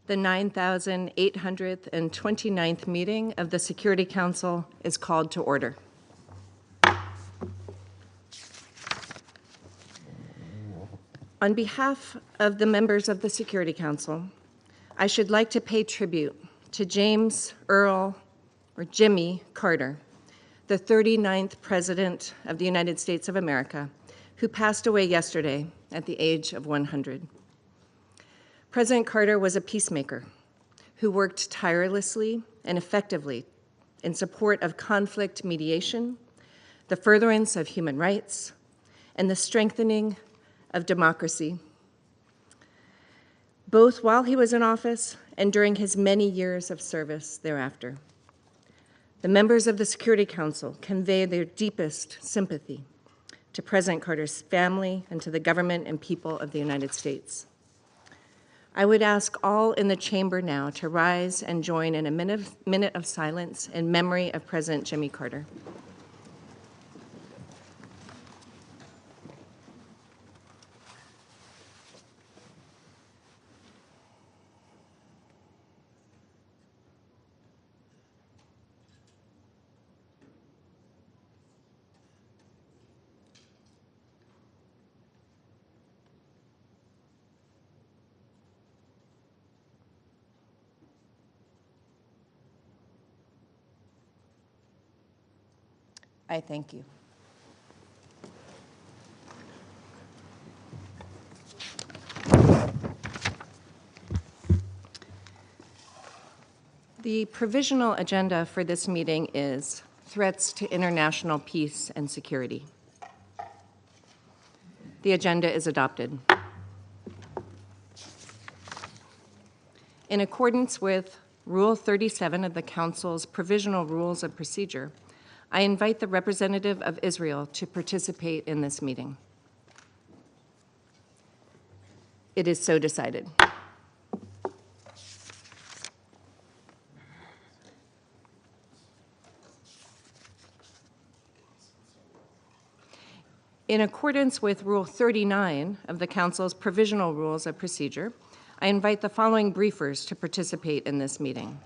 The 9,829th meeting of the Security Council is called to order. On behalf of the members of the Security Council, I should like to pay tribute to James Earl, or Jimmy Carter, the 39th President of the United States of America, who passed away yesterday at the age of 100. President Carter was a peacemaker who worked tirelessly and effectively in support of conflict mediation, the furtherance of human rights, and the strengthening of democracy, both while he was in office and during his many years of service thereafter. The members of the Security Council convey their deepest sympathy to President Carter's family and to the government and people of the United States. I would ask all in the chamber now to rise and join in a minute of silence in memory of President Jimmy Carter. I thank you. The provisional agenda for this meeting is threats to international peace and security. The agenda is adopted. In accordance with Rule 37 of the Council's Provisional Rules of Procedure, I invite the representative of Israel to participate in this meeting. It is so decided. In accordance with Rule 39 of the Council's Provisional Rules of Procedure, I invite the following briefers to participate in this meeting.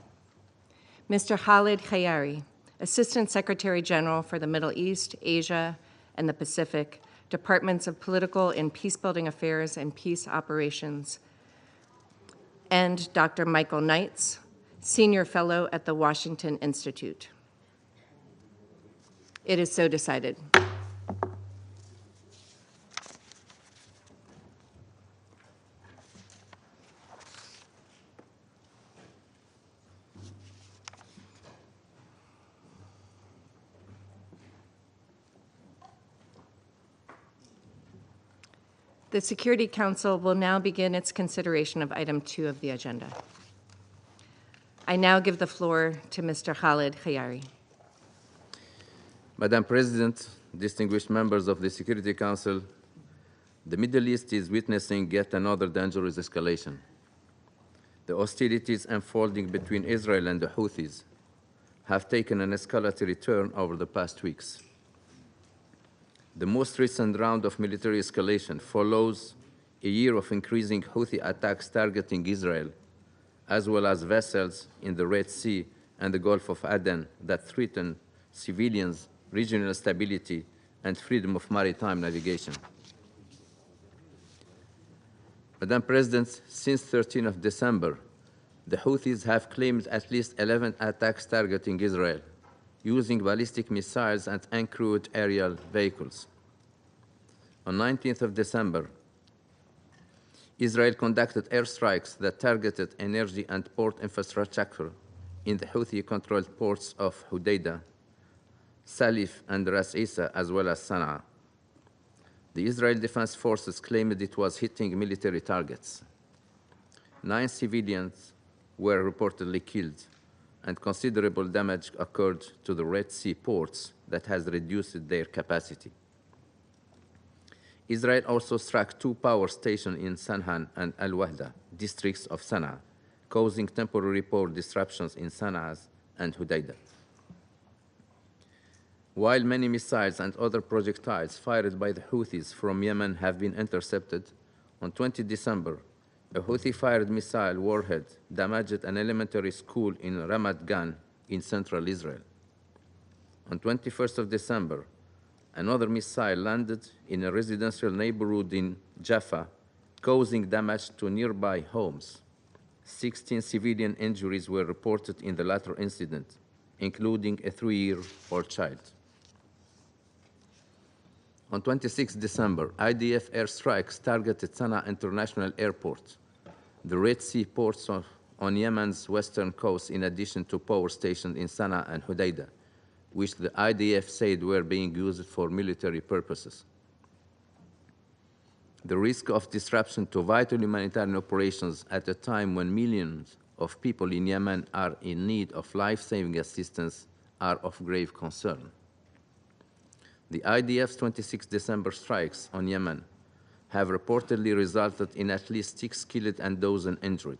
Mr. Khalid Khayari, Assistant Secretary General for the Middle East, Asia, and the Pacific, Departments of Political and Peacebuilding Affairs and Peace Operations, and Dr. Michael Knights, Senior Fellow at the Washington Institute. It is so decided. The Security Council will now begin its consideration of item 2 of the agenda. I now give the floor to Mr. Khalid Khayari. Madam President, distinguished members of the Security Council, the Middle East is witnessing yet another dangerous escalation. The hostilities unfolding between Israel and the Houthis have taken an escalatory turn over the past weeks. The most recent round of military escalation follows a year of increasing Houthi attacks targeting Israel, as well as vessels in the Red Sea and the Gulf of Aden that threaten civilians, regional stability, and freedom of maritime navigation. Madam President, since 13th of December, the Houthis have claimed at least 11 attacks targeting Israel, using ballistic missiles and uncrewed aerial vehicles. On 19th of December, Israel conducted airstrikes that targeted energy and port infrastructure in the Houthi-controlled ports of Hodeidah, Salif, and Ras Isa, as well as Sana'a. The Israel Defense Forces claimed it was hitting military targets. 9 civilians were reportedly killed, and considerable damage occurred to the Red Sea ports that has reduced their capacity. Israel also struck 2 power stations in Sanhan and Al-Wahda, districts of Sana'a, causing temporary power disruptions in Sana'a and Hodeidah. While many missiles and other projectiles fired by the Houthis from Yemen have been intercepted, on 20 December, a Houthi-fired missile warhead damaged an elementary school in Ramat Gan in central Israel. On 21st of December, another missile landed in a residential neighborhood in Jaffa, causing damage to nearby homes. 16 civilian injuries were reported in the latter incident, including a 3-year-old child. On 26 December, IDF airstrikes targeted Sana'a International Airport, the Red Sea ports on Yemen's western coast, in addition to power stations in Sana'a and Hodeidah, which the IDF said were being used for military purposes. The risk of disruption to vital humanitarian operations at a time when millions of people in Yemen are in need of life-saving assistance are of grave concern. The IDF's 26 December strikes on Yemen have reportedly resulted in at least 6 killed and dozens injured.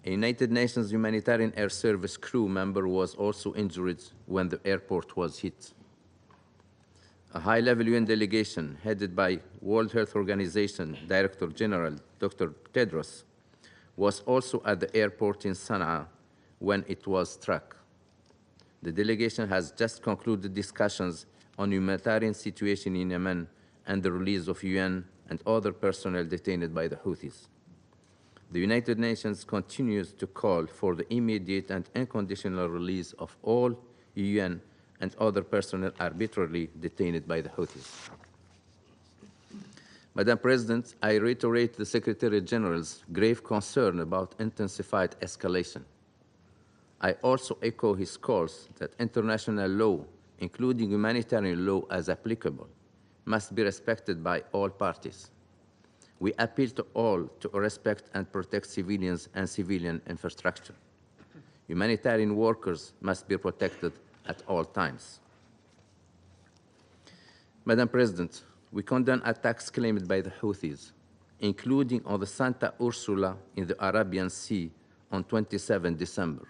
A United Nations humanitarian air service crew member was also injured when the airport was hit. A high-level UN delegation headed by World Health Organization Director General Dr. Tedros was also at the airport in Sana'a when it was struck. The delegation has just concluded discussions on humanitarian situation in Yemen and the release of UN and other personnel detained by the Houthis. The United Nations continues to call for the immediate and unconditional release of all UN and other personnel arbitrarily detained by the Houthis. Madam President, I reiterate the Secretary General's grave concern about intensified escalation. I also echo his calls that international law, including humanitarian law as applicable, must be respected by all parties. We appeal to all to respect and protect civilians and civilian infrastructure. Humanitarian workers must be protected at all times. Madam President, we condemn attacks claimed by the Houthis, including on the Santa Ursula in the Arabian Sea on 27 December.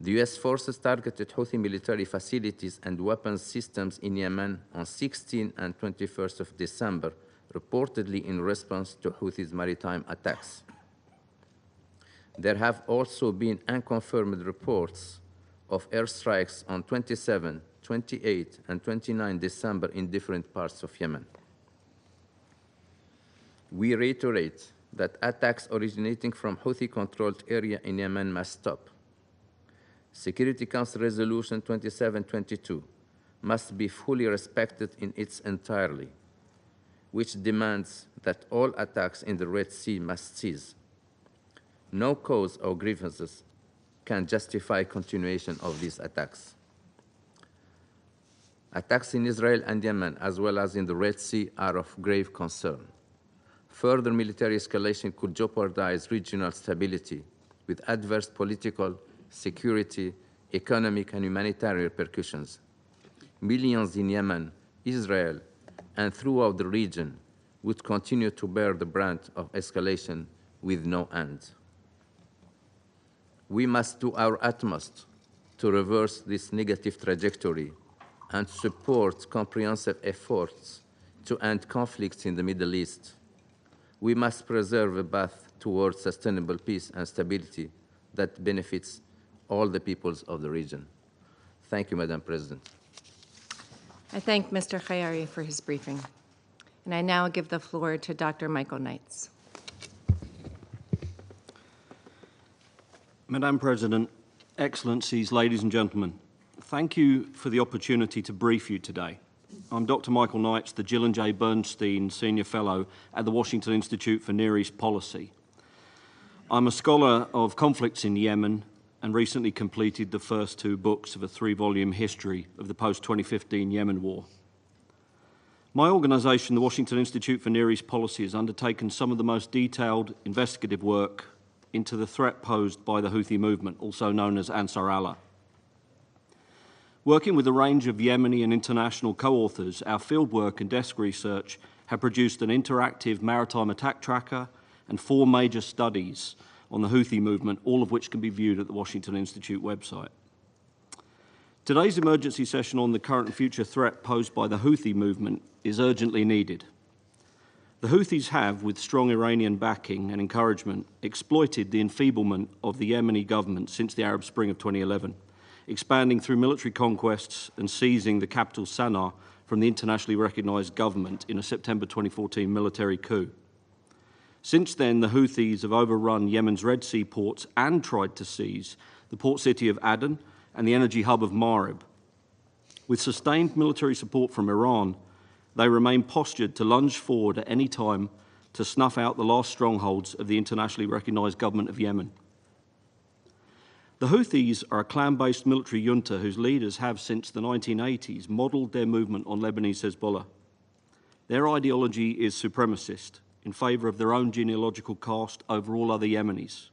The US forces targeted Houthi military facilities and weapons systems in Yemen on 16 and 21st of December, reportedly in response to Houthis' maritime attacks. There have also been unconfirmed reports of airstrikes on 27, 28, and 29 December in different parts of Yemen. We reiterate that attacks originating from Houthi-controlled area in Yemen must stop. Security Council Resolution 2722 must be fully respected in its entirety, which demands that all attacks in the Red Sea must cease. No cause or grievances can justify continuation of these attacks. Attacks in Israel and Yemen, as well as in the Red Sea, are of grave concern. Further military escalation could jeopardize regional stability with adverse political, security, economic, and humanitarian repercussions. Millions in Yemen, Israel, and throughout the region would continue to bear the brunt of escalation with no end. We must do our utmost to reverse this negative trajectory and support comprehensive efforts to end conflicts in the Middle East. We must preserve a path towards sustainable peace and stability that benefits all the peoples of the region. Thank you, Madam President. I thank Mr. Khayari for his briefing. And I now give the floor to Dr. Michael Knights. Madam President, Excellencies, ladies and gentlemen, thank you for the opportunity to brief you today. I'm Dr. Michael Knights, the Jill and J. Bernstein Senior Fellow at the Washington Institute for Near East Policy. I'm a scholar of conflicts in Yemen and recently completed the first 2 books of a 3-volume history of the post-2015 Yemen war. My organisation, the Washington Institute for Near East Policy, has undertaken some of the most detailed investigative work into the threat posed by the Houthi movement, also known as Ansar Allah. Working with a range of Yemeni and international co-authors, our fieldwork and desk research have produced an interactive maritime attack tracker and 4 major studies on the Houthi movement, all of which can be viewed at the Washington Institute website. Today's emergency session on the current and future threat posed by the Houthi movement is urgently needed. The Houthis have, with strong Iranian backing and encouragement, exploited the enfeeblement of the Yemeni government since the Arab Spring of 2011, expanding through military conquests and seizing the capital Sana'a from the internationally recognised government in a September 2014 military coup. Since then, the Houthis have overrun Yemen's Red Sea ports and tried to seize the port city of Aden and the energy hub of Marib. With sustained military support from Iran, they remain postured to lunge forward at any time to snuff out the last strongholds of the internationally recognised government of Yemen. The Houthis are a clan-based military junta whose leaders have, since the 1980s, modelled their movement on Lebanese Hezbollah. Their ideology is supremacist, in favour of their own genealogical caste over all other Yemenis.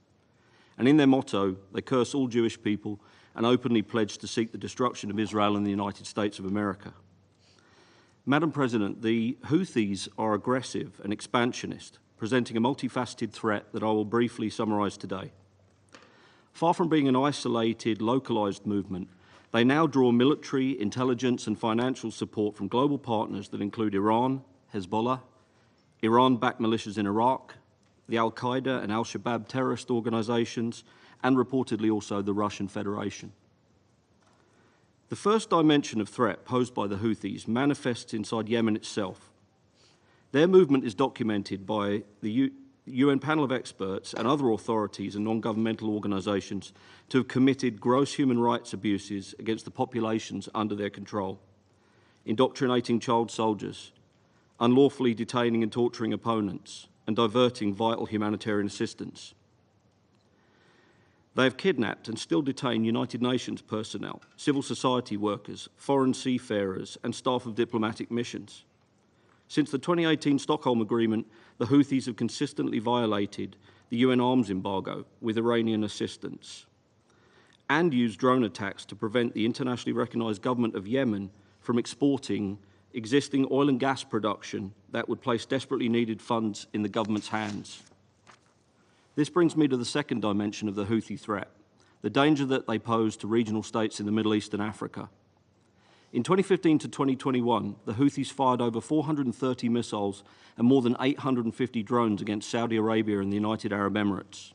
And in their motto, they curse all Jewish people and openly pledge to seek the destruction of Israel and the United States of America. Madam President, the Houthis are aggressive and expansionist, presenting a multifaceted threat that I will briefly summarise today. Far from being an isolated, localised movement, they now draw military, intelligence and financial support from global partners that include Iran, Hezbollah, Iran-backed militias in Iraq, the Al-Qaeda and Al-Shabaab terrorist organisations, and reportedly also the Russian Federation. The first dimension of threat posed by the Houthis manifests inside Yemen itself. Their movement is documented by the UN panel of experts and other authorities and non-governmental organisations to have committed gross human rights abuses against the populations under their control, indoctrinating child soldiers, unlawfully detaining and torturing opponents, and diverting vital humanitarian assistance. They have kidnapped and still detain United Nations personnel, civil society workers, foreign seafarers, and staff of diplomatic missions. Since the 2018 Stockholm Agreement, the Houthis have consistently violated the UN arms embargo with Iranian assistance and used drone attacks to prevent the internationally recognised government of Yemen from exporting existing oil and gas production that would place desperately needed funds in the government's hands. This brings me to the second dimension of the Houthi threat, the danger that they pose to regional states in the Middle East and Africa. In 2015 to 2021, the Houthis fired over 430 missiles and more than 850 drones against Saudi Arabia and the United Arab Emirates.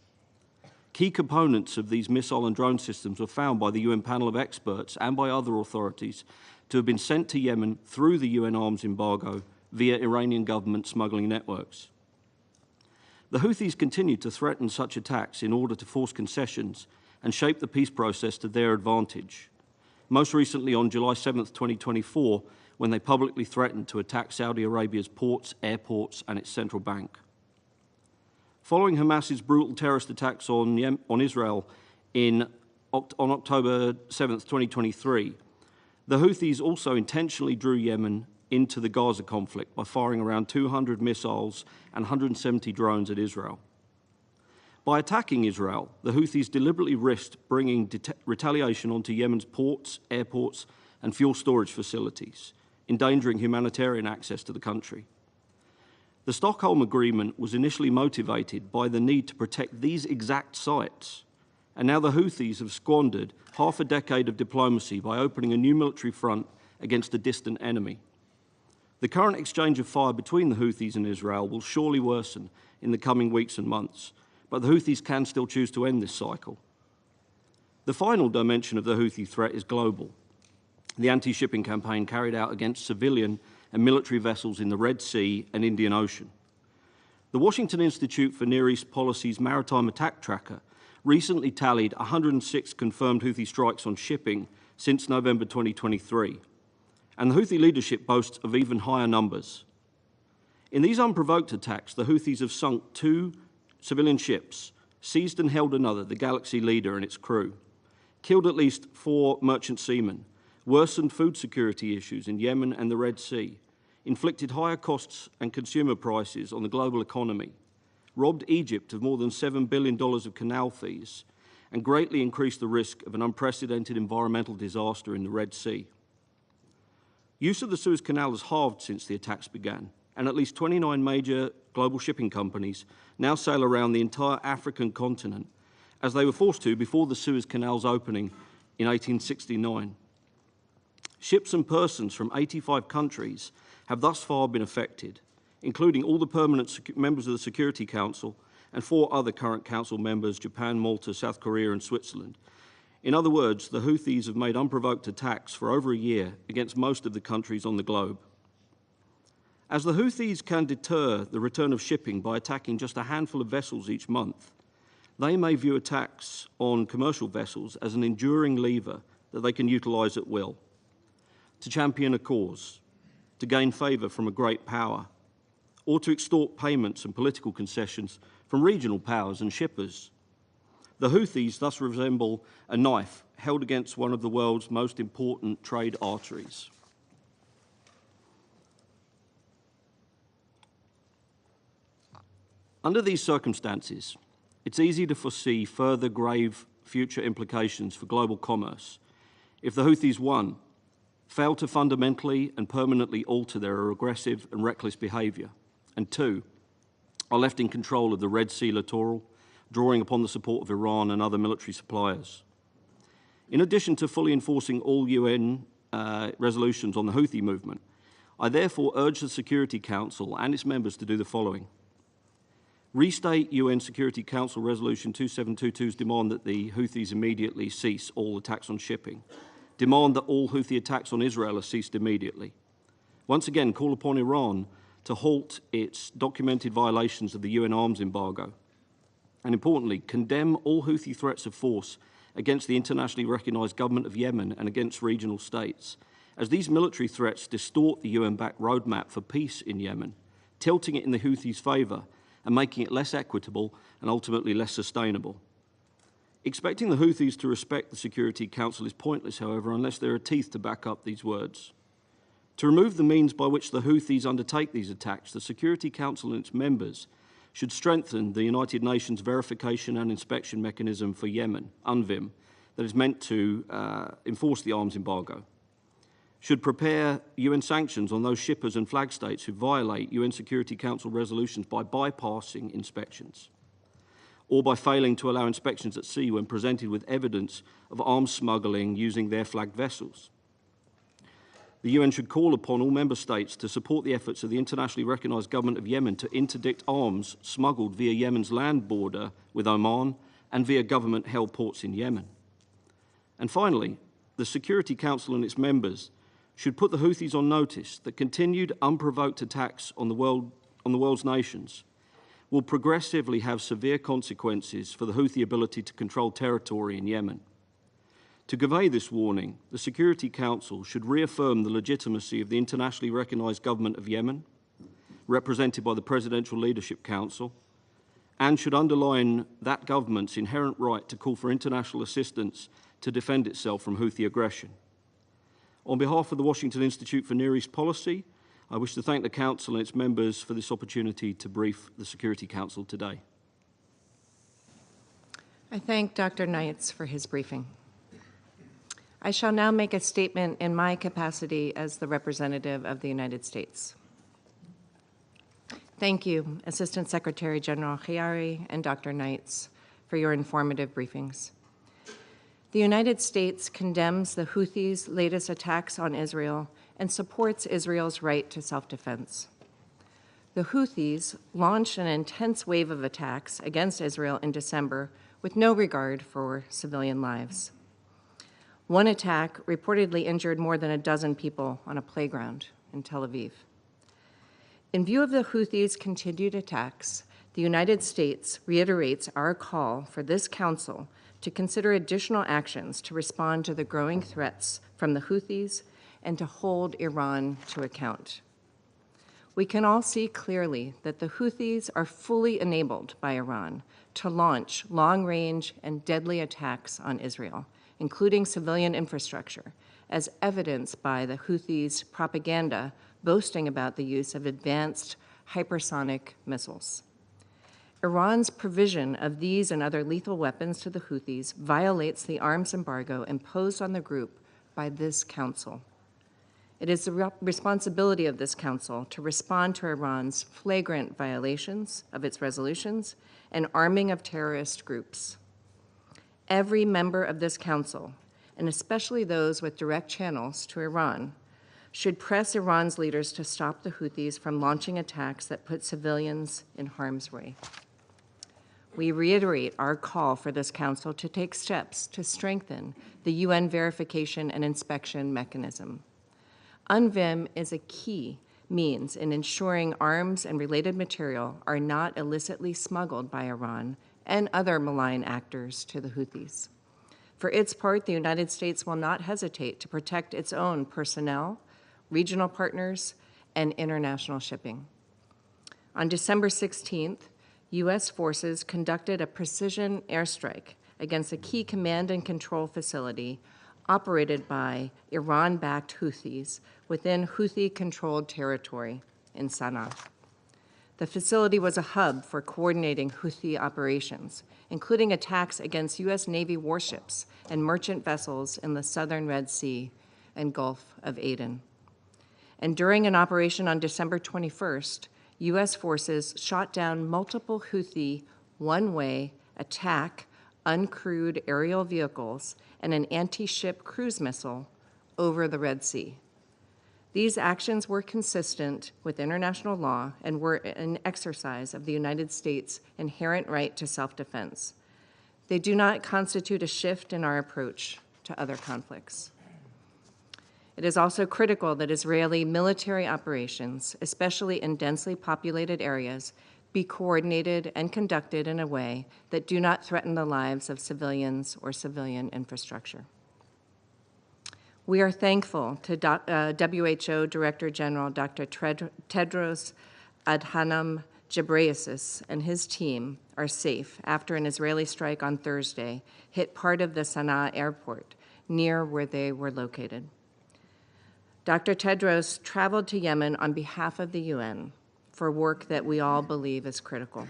Key components of these missile and drone systems were found by the UN panel of experts and by other authorities to have been sent to Yemen through the UN arms embargo via Iranian government smuggling networks. The Houthis continued to threaten such attacks in order to force concessions and shape the peace process to their advantage. Most recently on July 7, 2024, when they publicly threatened to attack Saudi Arabia's ports, airports, and its central bank. Following Hamas's brutal terrorist attacks on Israel on October 7, 2023, the Houthis also intentionally drew Yemen into the Gaza conflict by firing around 200 missiles and 170 drones at Israel. By attacking Israel, the Houthis deliberately risked bringing retaliation onto Yemen's ports, airports, and fuel storage facilities, endangering humanitarian access to the country. The Stockholm Agreement was initially motivated by the need to protect these exact sites, and now the Houthis have squandered half a decade of diplomacy by opening a new military front against a distant enemy. The current exchange of fire between the Houthis and Israel will surely worsen in the coming weeks and months, but the Houthis can still choose to end this cycle. The final dimension of the Houthi threat is global. The anti-shipping campaign carried out against civilian and military vessels in the Red Sea and Indian Ocean. The Washington Institute for Near East Policy's Maritime Attack Tracker recently tallied 106 confirmed Houthi strikes on shipping since November 2023, and the Houthi leadership boasts of even higher numbers. In these unprovoked attacks, the Houthis have sunk 2 civilian ships, seized and held another, the Galaxy Leader and its crew, killed at least 4 merchant seamen, worsened food security issues in Yemen and the Red Sea, inflicted higher costs and consumer prices on the global economy, robbed Egypt of more than $7 billion of canal fees, and greatly increased the risk of an unprecedented environmental disaster in the Red Sea. Use of the Suez Canal has halved since the attacks began, and at least 29 major global shipping companies now sail around the entire African continent, as they were forced to before the Suez Canal's opening in 1869. Ships and persons from 85 countries have thus far been affected. including all the permanent members of the Security Council and 4 other current Council members, Japan, Malta, South Korea and Switzerland. In other words, the Houthis have made unprovoked attacks for over a year against most of the countries on the globe. As the Houthis can deter the return of shipping by attacking just a handful of vessels each month, they may view attacks on commercial vessels as an enduring lever that they can utilise at will, to champion a cause, to gain favour from a great power, or to extort payments and political concessions from regional powers and shippers. The Houthis thus resemble a knife held against one of the world's most important trade arteries. Under these circumstances, it's easy to foresee further grave future implications for global commerce if the Houthis, 1, fail to fundamentally and permanently alter their aggressive and reckless behaviour, and 2, are left in control of the Red Sea littoral, drawing upon the support of Iran and other military suppliers. In addition to fully enforcing all UN resolutions on the Houthi movement, I therefore urge the Security Council and its members to do the following. Restate UN Security Council Resolution 2722's demand that the Houthis immediately cease all attacks on shipping. Demand that all Houthi attacks on Israel are ceased immediately. Once again, call upon Iran to halt its documented violations of the UN arms embargo. And importantly, condemn all Houthi threats of force against the internationally recognised government of Yemen and against regional states, as these military threats distort the UN-backed roadmap for peace in Yemen, tilting it in the Houthis' favour and making it less equitable and ultimately less sustainable. Expecting the Houthis to respect the Security Council is pointless, however, unless there are teeth to back up these words. To remove the means by which the Houthis undertake these attacks, the Security Council and its members should strengthen the United Nations Verification and Inspection Mechanism for Yemen, UNVIM, that is meant to enforce the arms embargo. Should prepare UN sanctions on those shippers and flag states who violate UN Security Council resolutions by bypassing inspections, or by failing to allow inspections at sea when presented with evidence of arms smuggling using their flagged vessels. The UN should call upon all member states to support the efforts of the internationally recognised government of Yemen to interdict arms smuggled via Yemen's land border with Oman and via government-held ports in Yemen. And finally, the Security Council and its members should put the Houthis on notice that continued unprovoked attacks on the world's nations will progressively have severe consequences for the Houthi ability to control territory in Yemen. To convey this warning, the Security Council should reaffirm the legitimacy of the internationally recognised government of Yemen, represented by the Presidential Leadership Council, and should underline that government's inherent right to call for international assistance to defend itself from Houthi aggression. On behalf of the Washington Institute for Near East Policy, I wish to thank the Council and its members for this opportunity to brief the Security Council today. I thank Dr. Knights for his briefing. I shall now make a statement in my capacity as the representative of the United States. Thank you, Assistant Secretary General Khiari and Dr. Knights, for your informative briefings. The United States condemns the Houthis' latest attacks on Israel and supports Israel's right to self-defense. The Houthis launched an intense wave of attacks against Israel in December with no regard for civilian lives. One attack reportedly injured more than a dozen people on a playground in Tel Aviv. In view of the Houthis' continued attacks, the United States reiterates our call for this Council to consider additional actions to respond to the growing threats from the Houthis and to hold Iran to account. We can all see clearly that the Houthis are fully enabled by Iran to launch long-range and deadly attacks on Israel, including civilian infrastructure, as evidenced by the Houthis' propaganda boasting about the use of advanced hypersonic missiles. Iran's provision of these and other lethal weapons to the Houthis violates the arms embargo imposed on the group by this Council. It is the responsibility of this Council to respond to Iran's flagrant violations of its resolutions and arming of terrorist groups. Every member of this Council, and especially those with direct channels to Iran, should press Iran's leaders to stop the Houthis from launching attacks that put civilians in harm's way. We reiterate our call for this Council to take steps to strengthen the UN verification and inspection mechanism. UNVIM is a key means in ensuring arms and related material are not illicitly smuggled by Iran and other malign actors to the Houthis. For its part, the United States will not hesitate to protect its own personnel, regional partners, and international shipping. On December 16th, U.S. forces conducted a precision airstrike against a key command and control facility operated by Iran-backed Houthis within Houthi-controlled territory in Sana'a. The facility was a hub for coordinating Houthi operations, including attacks against U.S. Navy warships and merchant vessels in the southern Red Sea and Gulf of Aden. And during an operation on December 21st, U.S. forces shot down multiple Houthi one-way attack uncrewed aerial vehicles and an anti-ship cruise missile over the Red Sea. These actions were consistent with international law and were an exercise of the United States' inherent right to self-defense. They do not constitute a shift in our approach to other conflicts. It is also critical that Israeli military operations, especially in densely populated areas, be coordinated and conducted in a way that do not threaten the lives of civilians or civilian infrastructure. We are thankful to WHO Director General Dr. Tedros Adhanom Ghebreyesus and his team are safe after an Israeli strike on Thursday hit part of the Sana'a airport near where they were located. Dr. Tedros traveled to Yemen on behalf of the UN for work that we all believe is critical.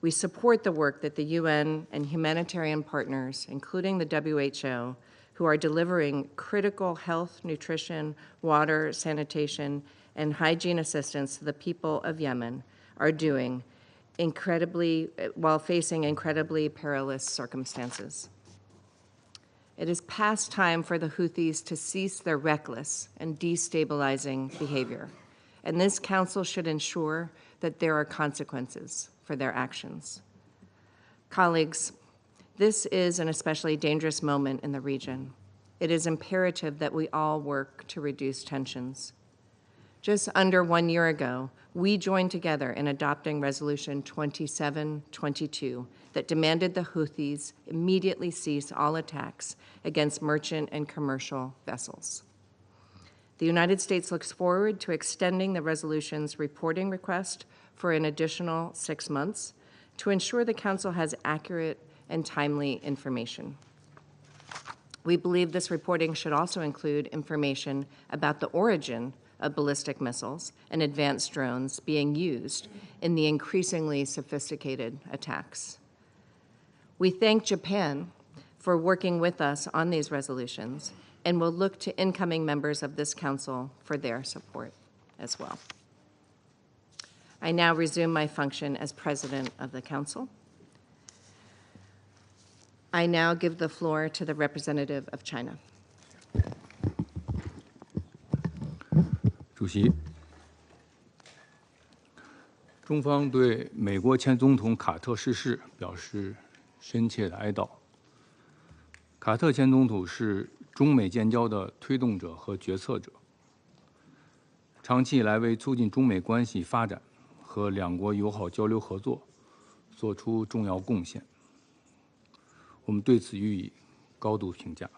We support the work that the UN and humanitarian partners, including the WHO, who are delivering critical health, nutrition, water, sanitation, and hygiene assistance to the people of Yemen, are doing while facing incredibly perilous circumstances. It is past time for the Houthis to cease their reckless and destabilizing behavior, and this Council should ensure that there are consequences for their actions. Colleagues, this is an especially dangerous moment in the region. It is imperative that we all work to reduce tensions. Just under 1 year ago, we joined together in adopting Resolution 2722 that demanded the Houthis immediately cease all attacks against merchant and commercial vessels. The United States looks forward to extending the resolution's reporting request for an additional 6 months to ensure the Council has accurate and timely information. We believe this reporting should also include information about the origin of ballistic missiles and advanced drones being used in the increasingly sophisticated attacks. We thank Japan for working with us on these resolutions and will look to incoming members of this Council for their support as well. I now resume my function as President of the Council. I now give the floor to the representative of China. 主席，中方对美国前总统卡特逝世表示深切的哀悼。卡特前总统是中美建交的推动者和决策者，长期以来为促进中美关系发展和两国友好交流合作做出重要贡献，我们对此予以高度评价。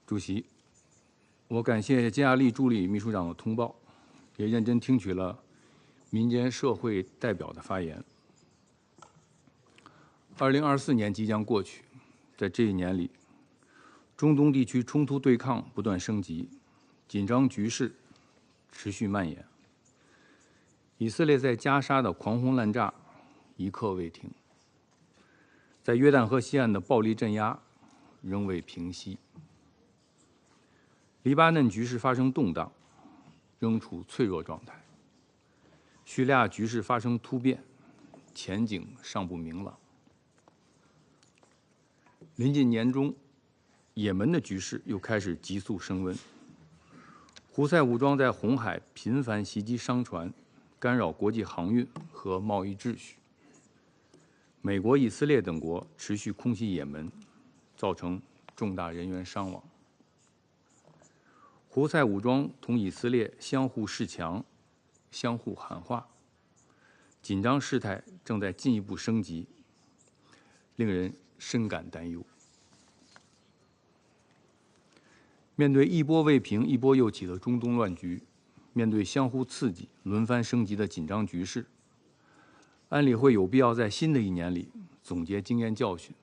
主席，我感谢金亚丽助理秘书长的通报，也认真听取了民间社会代表的发言。2024年即将过去，在这一年里，中东地区冲突对抗不断升级，紧张局势持续蔓延。以色列在加沙的狂轰滥炸一刻未停，在约旦河西岸的暴力镇压仍未平息。黎巴嫩局势发生动荡，仍处脆弱状态。叙利亚局势发生突变，前景尚不明朗。临近年中，也门的局势又开始急速升温。胡塞武装在红海频繁袭击商船，干扰国际航运和贸易秩序。美国、以色列等国持续空袭也门，造成重大人员伤亡。胡塞武装同以色列相互示强，相互喊话，紧张事态正在进一步升级，令人深感担忧。面对一波未平、一波又起的中东乱局，面对相互刺激、轮番升级的紧张局势，安理会有必要在新的一年里总结经验教训，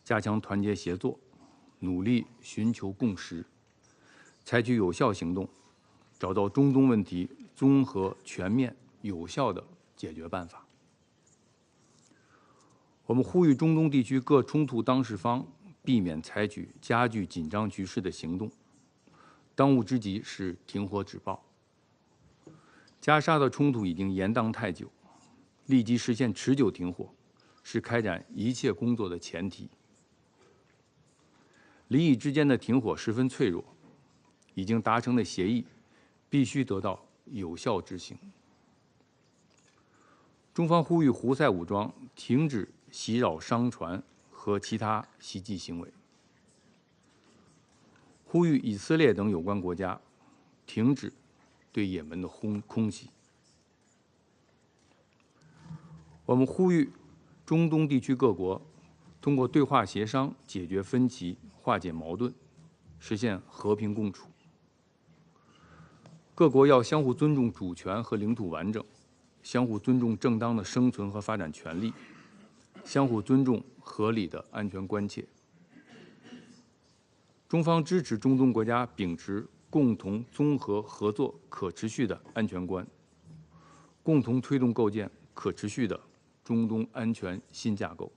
加强团结协作，努力寻求共识，采取有效行动，找到中东问题综合、全面、有效的解决办法。我们呼吁中东地区各冲突当事方避免采取加剧紧张局势的行动，当务之急是停火止暴。加沙的冲突已经延宕太久，立即实现持久停火是开展一切工作的前提。邻里之间的停火十分脆弱，已经达成的协议必须得到有效执行。中方呼吁胡塞武装停止袭扰商船和其他袭击行为，呼吁以色列等有关国家停止对也门的空袭。我们呼吁中东地区各国通过对话协商解决分歧、化解矛盾，实现和平共处。各国要相互尊重主权和领土完整，相互尊重正当的生存和发展权利，相互尊重合理的安全关切。中方支持中东国家秉持共同综合合作可持续的安全观，共同推动构建可持续的中东安全新架构。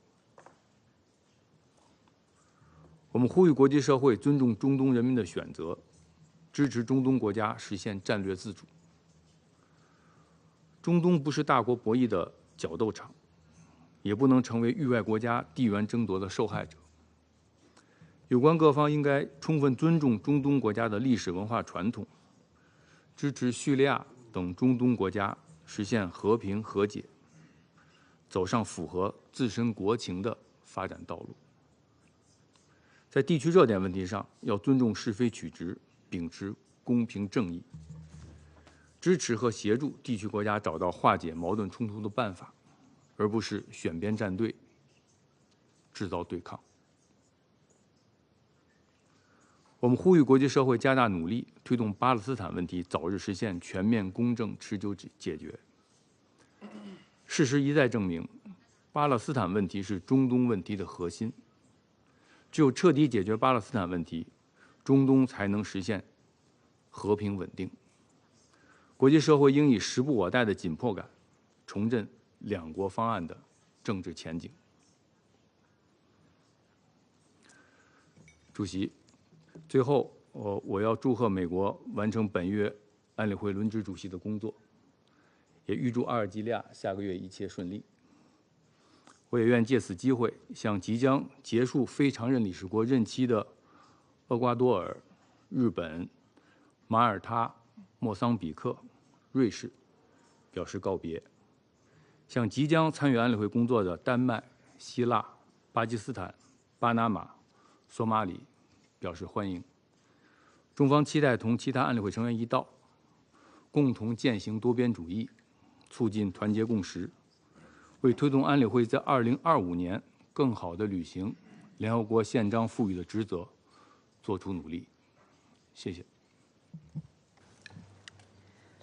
我们呼吁国际社会尊重中东人民的选择，支持中东国家实现战略自主。中东不是大国博弈的角斗场，也不能成为域外国家地缘争夺的受害者。有关各方应该充分尊重中东国家的历史文化传统，支持叙利亚等中东国家实现和平和解，走上符合自身国情的发展道路。在地区热点问题上，要尊重是非曲直，秉持公平正义，支持和协助地区国家找到化解矛盾冲突的办法，而不是选边站队，制造对抗。我们呼吁国际社会加大努力，推动巴勒斯坦问题早日实现全面、公正、持久解决。事实一再证明，巴勒斯坦问题是中东问题的核心。只有彻底解决巴勒斯坦问题，中东才能实现和平稳定。国际社会应以时不我待的紧迫感，重振两国方案的政治前景。主席，最后，我要祝贺美国完成本月安理会轮值主席的工作，也预祝阿尔及利亚下个月一切顺利。我也愿借此机会向即将结束非常任理事国任期的厄瓜多尔、日本、马耳他、莫桑比克、瑞士表示告别，向即将参与安理会工作的丹麦、希腊、巴基斯坦、巴拿马、索马里表示欢迎。中方期待同其他安理会成员一道，共同践行多边主义，促进团结共识，为推动安理会在2025年更好地履行联合国宪章赋予的职责做出努力。谢谢。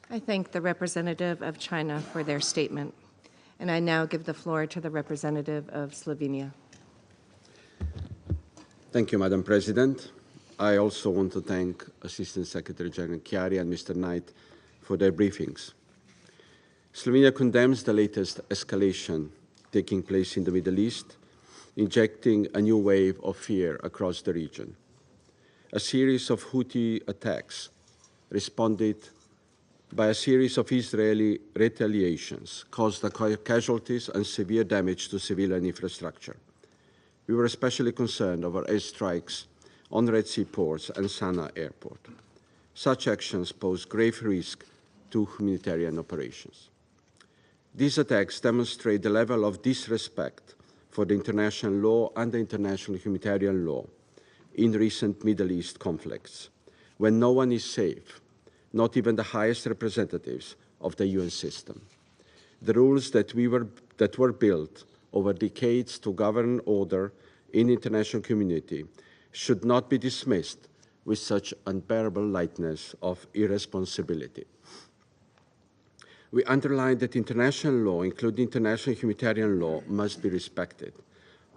I thank the representative of China for their statement. And I now give the floor to the representative of Slovenia. Thank you, Madam President. I also want to thank Assistant Secretary General Chiari and Mr. Knight for their briefings. Slovenia condemns the latest escalation taking place in the Middle East, injecting a new wave of fear across the region. A series of Houthi attacks responded by a series of Israeli retaliations caused casualties and severe damage to civilian infrastructure. We were especially concerned over airstrikes on Red Sea ports and Sana'a airport. Such actions pose grave risk to humanitarian operations. These attacks demonstrate the level of disrespect for the international law and the international humanitarian law in recent Middle East conflicts, when no one is safe, not even the highest representatives of the UN system. The rules that were built over decades to govern order in the international community should not be dismissed with such unbearable lightness of irresponsibility. We underline that international law, including international humanitarian law, must be respected.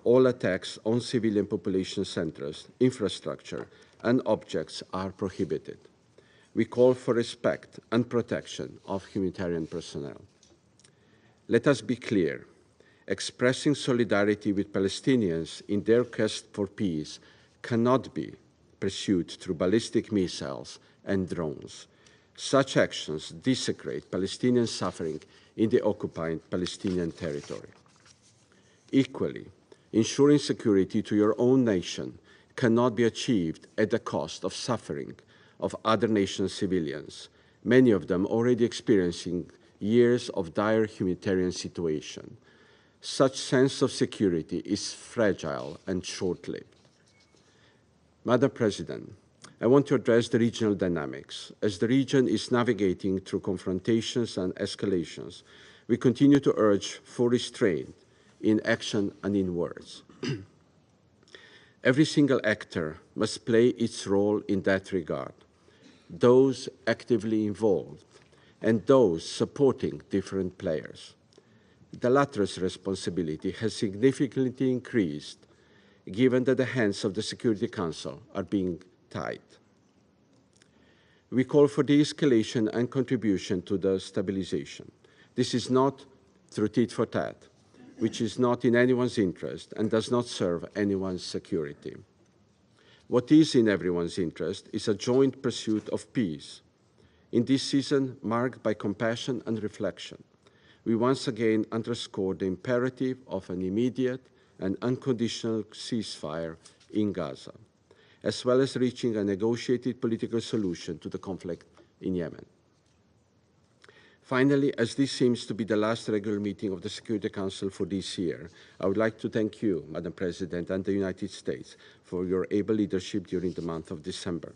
All attacks on civilian population centers, infrastructure, and objects are prohibited. We call for respect and protection of humanitarian personnel. Let us be clear. Expressing solidarity with Palestinians in their quest for peace cannot be pursued through ballistic missiles and drones. Such actions desecrate Palestinian suffering in the occupied Palestinian territory. Equally, ensuring security to your own nation cannot be achieved at the cost of suffering of other nations' civilians, many of them already experiencing years of dire humanitarian situation. Such sense of security is fragile and short-lived. Madam President, I want to address the regional dynamics. As the region is navigating through confrontations and escalations, we continue to urge for restraint in action and in words. Every single actor must play its role in that regard, those actively involved and those supporting different players. The latter's responsibility has significantly increased given that the hands of the Security Council are being tied. We call for de-escalation and contribution to the stabilization. This is not through tit for tat, which is not in anyone's interest and does not serve anyone's security. What is in everyone's interest is a joint pursuit of peace. In this season marked by compassion and reflection, we once again underscore the imperative of an immediate and unconditional ceasefire in Gaza, as well as reaching a negotiated political solution to the conflict in Yemen. Finally, as this seems to be the last regular meeting of the Security Council for this year, I would like to thank you, Madam President, and the United States for your able leadership during the month of December.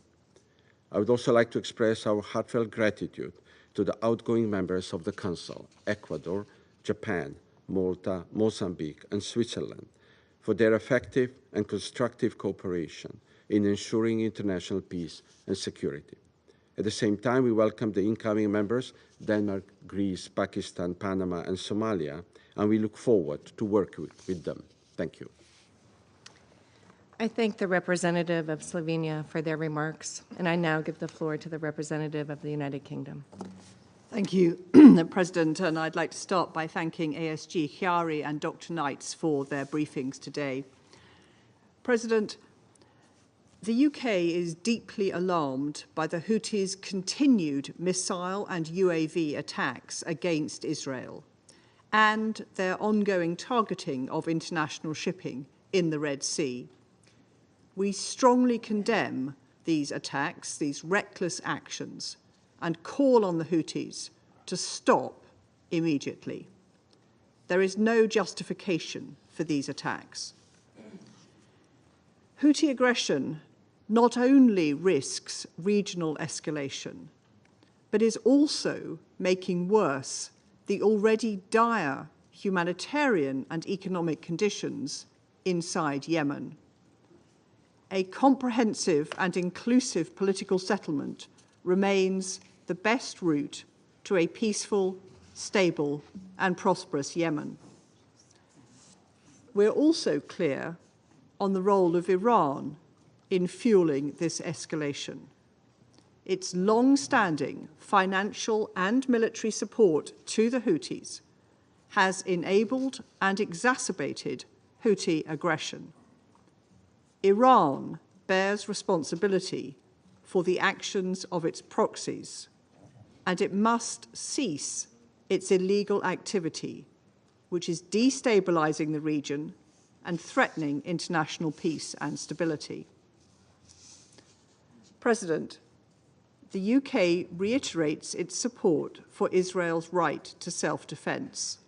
I would also like to express our heartfelt gratitude to the outgoing members of the Council, Ecuador, Japan, Malta, Mozambique, and Switzerland, for their effective and constructive cooperation in ensuring international peace and security. At the same time, we welcome the incoming members, Denmark, Greece, Pakistan, Panama, and Somalia, and we look forward to working with them. Thank you. I thank the representative of Slovenia for their remarks, and I now give the floor to the representative of the United Kingdom. Thank you, President, and I'd like to start by thanking ASG Chiari and Dr. Knights for their briefings today. President, the UK is deeply alarmed by the Houthis' continued missile and UAV attacks against Israel and their ongoing targeting of international shipping in the Red Sea. We strongly condemn these attacks, these reckless actions, and call on the Houthis to stop immediately. There is no justification for these attacks. Houthi aggression not only risks regional escalation, but is also making worse the already dire humanitarian and economic conditions inside Yemen. A comprehensive and inclusive political settlement remains the best route to a peaceful, stable, and prosperous Yemen. We're also clear on the role of Iran in fueling this escalation. Its long-standing financial and military support to the Houthis has enabled and exacerbated Houthi aggression. Iran bears responsibility for the actions of its proxies, and it must cease its illegal activity, which is destabilizing the region and threatening international peace and stability. President, the UK reiterates its support for Israel's right to self-defense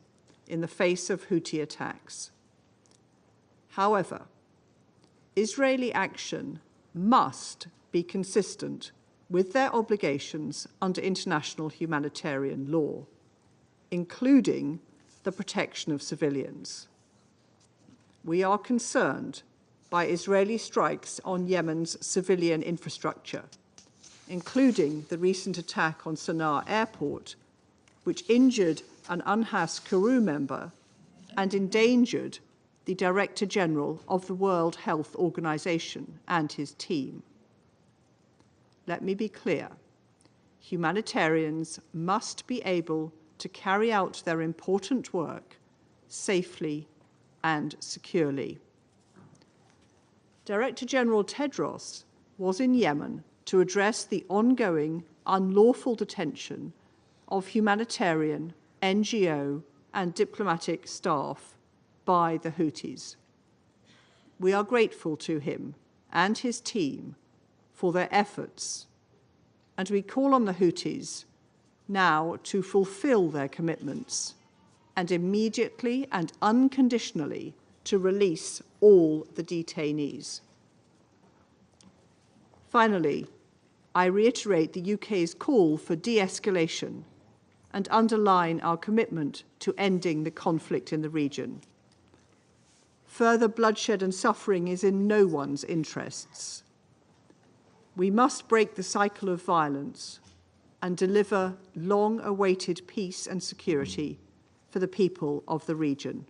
in the face of Houthi attacks. However, Israeli action must be consistent with their obligations under international humanitarian law, including the protection of civilians. We are concerned by Israeli strikes on Yemen's civilian infrastructure, including the recent attack on Sana'a airport, which injured an unHAS crew member and endangered the Director General of the World Health Organization and his team. Let me be clear. Humanitarians must be able to carry out their important work safely and securely. Director General Tedros was in Yemen to address the ongoing unlawful detention of humanitarian, NGO, and diplomatic staff by the Houthis. We are grateful to him and his team for their efforts, and we call on the Houthis now to fulfill their commitments and immediately and unconditionally to release all the detainees. Finally, I reiterate the UK's call for de-escalation and underline our commitment to ending the conflict in the region. Further bloodshed and suffering is in no one's interests. We must break the cycle of violence and deliver long-awaited peace and security for the people of the region.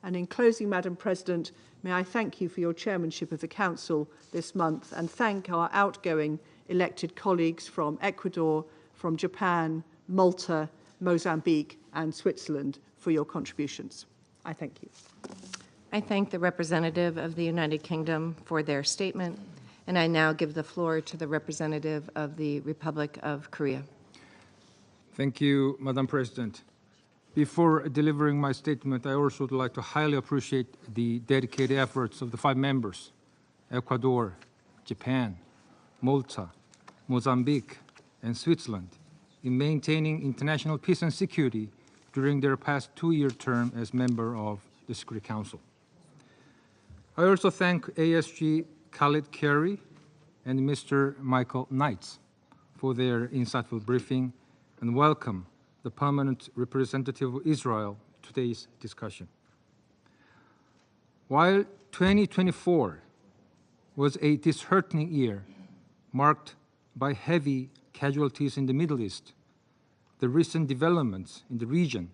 And in closing, Madam President, may I thank you for your chairmanship of the Council this month and thank our outgoing elected colleagues from Ecuador, from Japan, Malta, Mozambique and Switzerland for your contributions. I thank you. I thank the representative of the United Kingdom for their statement, and I now give the floor to the representative of the Republic of Korea. Thank you, Madam President. Before delivering my statement, I also would like to highly appreciate the dedicated efforts of the 5 members, Ecuador, Japan, Malta, Mozambique, and Switzerland, in maintaining international peace and security during their past 2-year term as member of the Security Council. I also thank ASG Khalid Kerry and Mr. Michael Knights for their insightful briefing and welcome the permanent representative of Israel to today's discussion. While 2024 was a disheartening year marked by heavy casualties in the Middle East, the recent developments in the region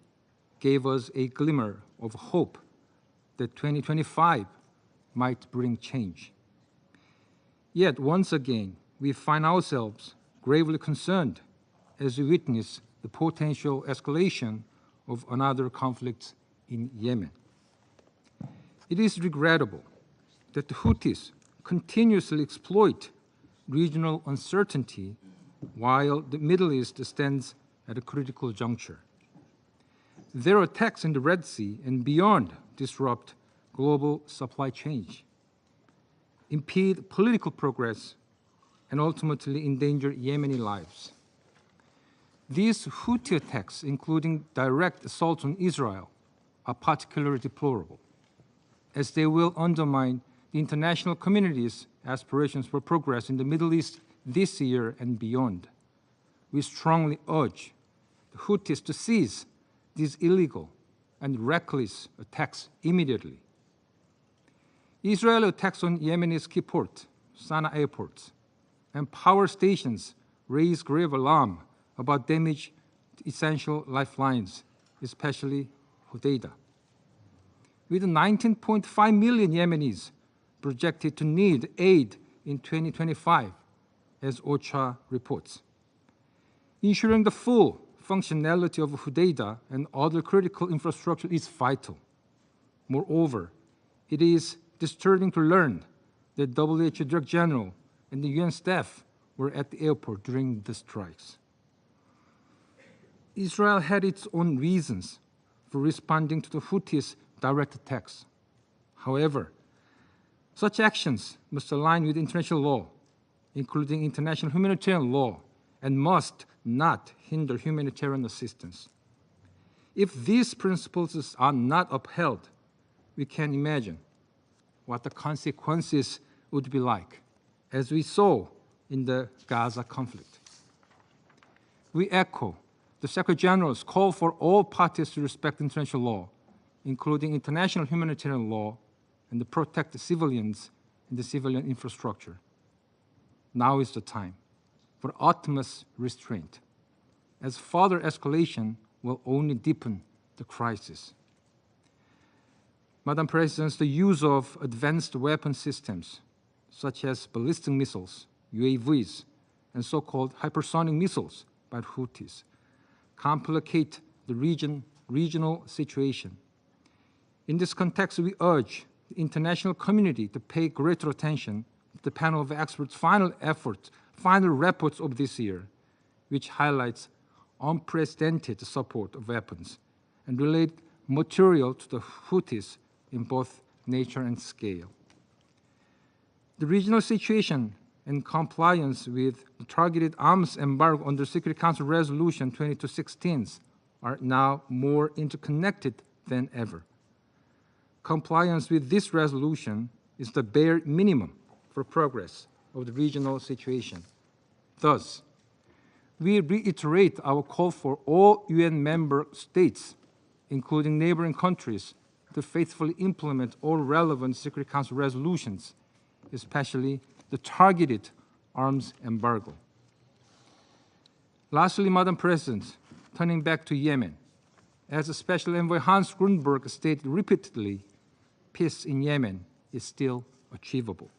gave us a glimmer of hope that 2025 might bring change. Yet once again, we find ourselves gravely concerned as we witness the potential escalation of another conflict in Yemen. It is regrettable that the Houthis continuously exploit regional uncertainty while the Middle East stands at a critical juncture. Their attacks in the Red Sea and beyond disrupt global supply chains, impede political progress, and ultimately endanger Yemeni lives. These Houthi attacks, including direct assaults on Israel, are particularly deplorable, as they will undermine the international community's aspirations for progress in the Middle East this year and beyond. We strongly urge the Houthis to cease these illegal and reckless attacks immediately. Israeli attacks on Yemeni's key port, Sana'a airports, and power stations raise grave alarm about damage to essential lifelines, especially Hodeidah. With 19.5 million Yemenis projected to need aid in 2025, as OCHA reports. Ensuring the full functionality of Hodeidah and other critical infrastructure is vital. Moreover, it is disturbing to learn that WHO Director General and the UN staff were at the airport during the strikes. Israel had its own reasons for responding to the Houthis' direct attacks. However, such actions must align with international law including international humanitarian law, and must not hinder humanitarian assistance. If these principles are not upheld, we can imagine what the consequences would be like, as we saw in the Gaza conflict. We echo the Secretary General's call for all parties to respect international law, including international humanitarian law, and to protect the civilians and the civilian infrastructure. Now is the time for utmost restraint, as further escalation will only deepen the crisis. Madam President, the use of advanced weapon systems, such as ballistic missiles, UAVs, and so-called hypersonic missiles by the Houthis, complicate the regional situation. In this context, we urge the international community to pay greater attention to the panel of experts' final reports of this year, which highlights unprecedented support of weapons and related material to the Houthis in both nature and scale. The regional situation and compliance with the targeted arms embargo under Security Council Resolution 2216 are now more interconnected than ever. Compliance with this resolution is the bare minimum for progress of the regional situation. Thus, we reiterate our call for all UN member states, including neighboring countries, to faithfully implement all relevant Security Council resolutions, especially the targeted arms embargo. Lastly, Madam President, turning back to Yemen, as the Special Envoy Hans Grundberg stated repeatedly, peace in Yemen is still achievable.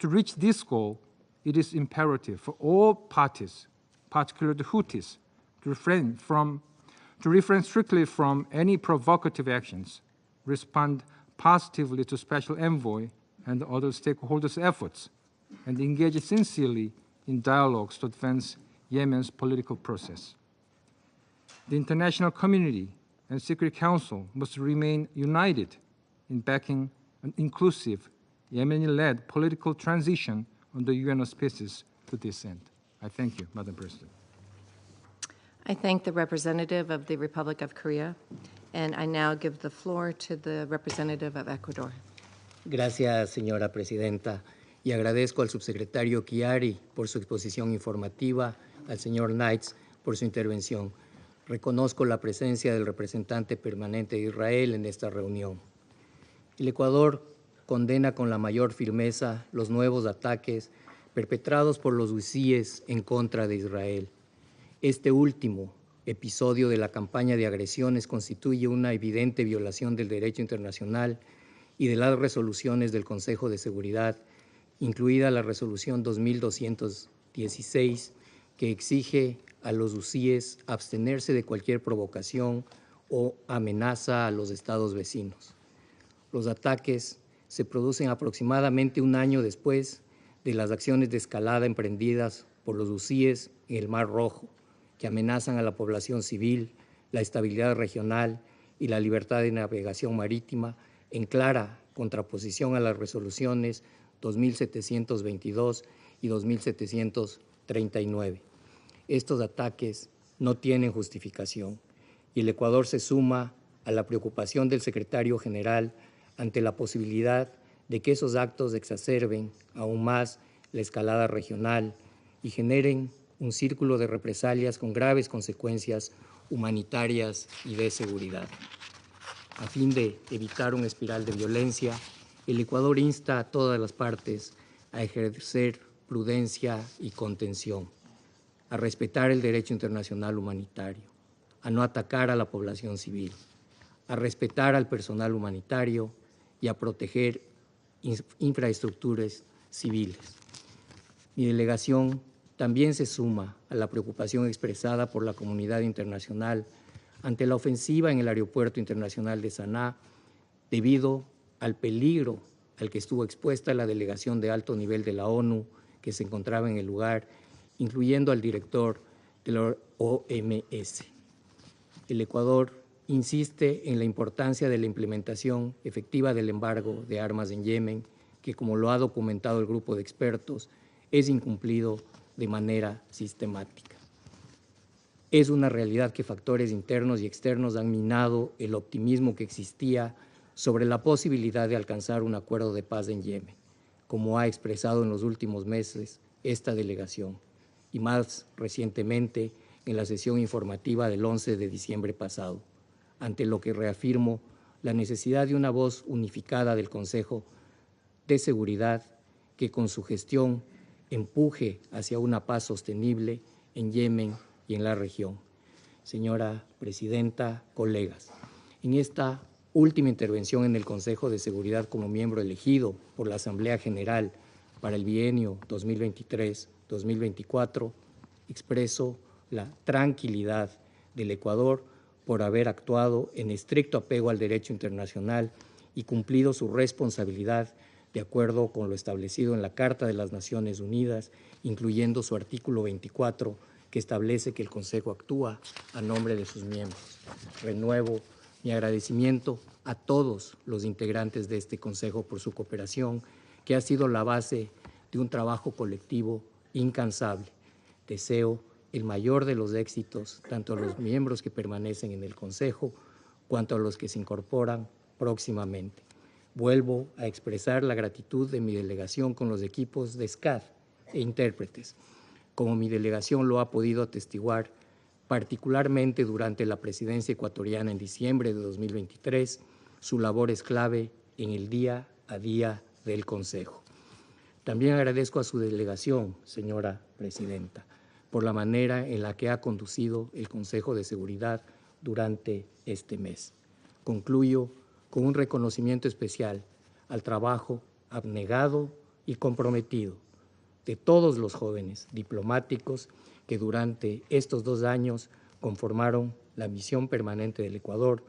To reach this goal, it is imperative for all parties, particularly the Houthis, to refrain strictly from any provocative actions, respond positively to Special Envoy and other stakeholders' efforts, and engage sincerely in dialogues to advance Yemen's political process. The international community and Security Council must remain united in backing an inclusive, Yemeni-led political transition under UN auspices to this end. I thank you, Madam President. I thank the representative of the Republic of Korea, and I now give the floor to the representative of Ecuador. Gracias, señora presidenta, y agradezco al subsecretario Chiari por su exposición informativa, al señor Knights por su intervención. Reconozco la presencia del representante permanente de Israel en esta reunión. El Ecuador condena con la mayor firmeza los nuevos ataques perpetrados por los hutíes en contra de Israel. Este último episodio de la campaña de agresiones constituye una evidente violación del derecho internacional y de las resoluciones del Consejo de Seguridad, incluida la resolución 2216, que exige a los hutíes abstenerse de cualquier provocación o amenaza a los estados vecinos. Los ataques se producen aproximadamente un año después de las acciones de escalada emprendidas por los hutíes en el Mar Rojo, que amenazan a la población civil, la estabilidad regional y la libertad de navegación marítima, en clara contraposición a las resoluciones 2722 y 2739. Estos ataques no tienen justificación y el Ecuador se suma a la preocupación del secretario general ante la posibilidad de que esos actos exacerben aún más la escalada regional y generen un círculo de represalias con graves consecuencias humanitarias y de seguridad. A fin de evitar una espiral de violencia, el Ecuador insta a todas las partes a ejercer prudencia y contención, a respetar el derecho internacional humanitario, a no atacar a la población civil, a respetar al personal humanitario y a proteger infraestructuras civiles. Mi delegación también se suma a la preocupación expresada por la comunidad internacional ante la ofensiva en el Aeropuerto Internacional de Saná debido al peligro al que estuvo expuesta la delegación de alto nivel de la ONU que se encontraba en el lugar, incluyendo al director de la OMS. El Ecuador insiste en la importancia de la implementación efectiva del embargo de armas en Yemen, que, como lo ha documentado el grupo de expertos, es incumplido de manera sistemática. Es una realidad que factores internos y externos han minado el optimismo que existía sobre la posibilidad de alcanzar un acuerdo de paz en Yemen, como ha expresado en los últimos meses esta delegación, y más recientemente en la sesión informativa del 11 de diciembre pasado, ante lo que reafirmo la necesidad de una voz unificada del Consejo de Seguridad que con su gestión empuje hacia una paz sostenible en Yemen y en la región. Señora Presidenta, colegas, en esta última intervención en el Consejo de Seguridad como miembro elegido por la Asamblea General para el bienio 2023-2024, expreso la tranquilidad del Ecuador por haber actuado en estricto apego al derecho internacional y cumplido su responsabilidad de acuerdo con lo establecido en la Carta de las Naciones Unidas, incluyendo su artículo 24, que establece que el Consejo actúa a nombre de sus miembros. Renuevo mi agradecimiento a todos los integrantes de este Consejo por su cooperación, que ha sido la base de un trabajo colectivo incansable. Deseo el mayor de los éxitos tanto a los miembros que permanecen en el Consejo cuanto a los que se incorporan próximamente. Vuelvo a expresar la gratitud de mi delegación con los equipos de SCAD e intérpretes, como mi delegación lo ha podido atestiguar, particularmente durante la presidencia ecuatoriana en diciembre de 2023, su labor es clave en el día a día del Consejo. También agradezco a su delegación, señora Presidenta, por la manera en la que ha conducido el Consejo de Seguridad durante este mes. Concluyo con un reconocimiento especial al trabajo abnegado y comprometido de todos los jóvenes diplomáticos que durante estos 2 años conformaron la misión permanente del Ecuador,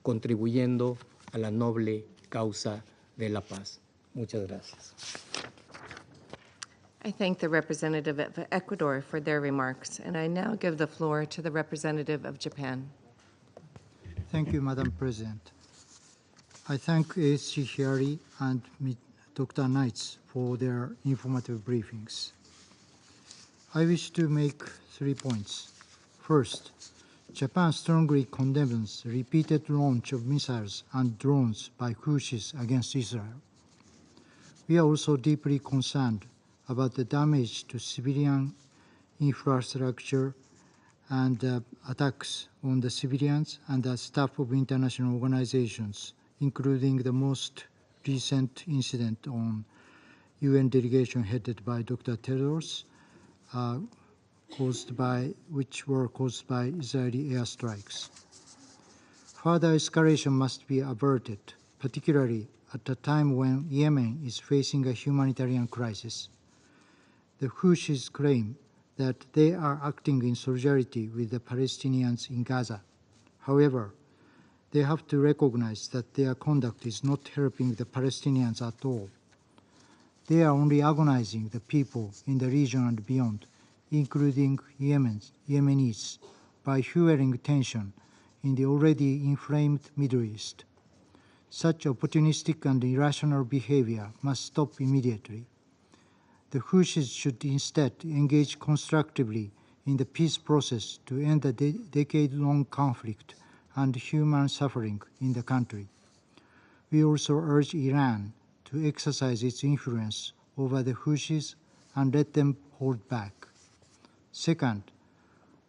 contribuyendo a la noble causa de la paz. Muchas gracias. I thank the representative of Ecuador for their remarks, and I now give the floor to the representative of Japan. Thank you, Madam President. I thank ASG Hiari and Dr. Knights for their informative briefings. I wish to make 3 points. First, Japan strongly condemns the repeated launch of missiles and drones by Houthis against Israel. We are also deeply concerned about the damage to civilian infrastructure and attacks on the civilians and the staff of international organizations, including the most recent incident on UN delegation headed by Dr. Tedros, which were caused by Israeli airstrikes. Further escalation must be averted, particularly at a time when Yemen is facing a humanitarian crisis. The Houthis claim that they are acting in solidarity with the Palestinians in Gaza. However, they have to recognize that their conduct is not helping the Palestinians at all. They are only agonizing the people in the region and beyond, including Yemenis, by fueling tension in the already inflamed Middle East. Such opportunistic and irrational behavior must stop immediately. The Houthis should instead engage constructively in the peace process to end the decade-long conflict and human suffering in the country. We also urge Iran to exercise its influence over the Houthis and let them hold back. Second,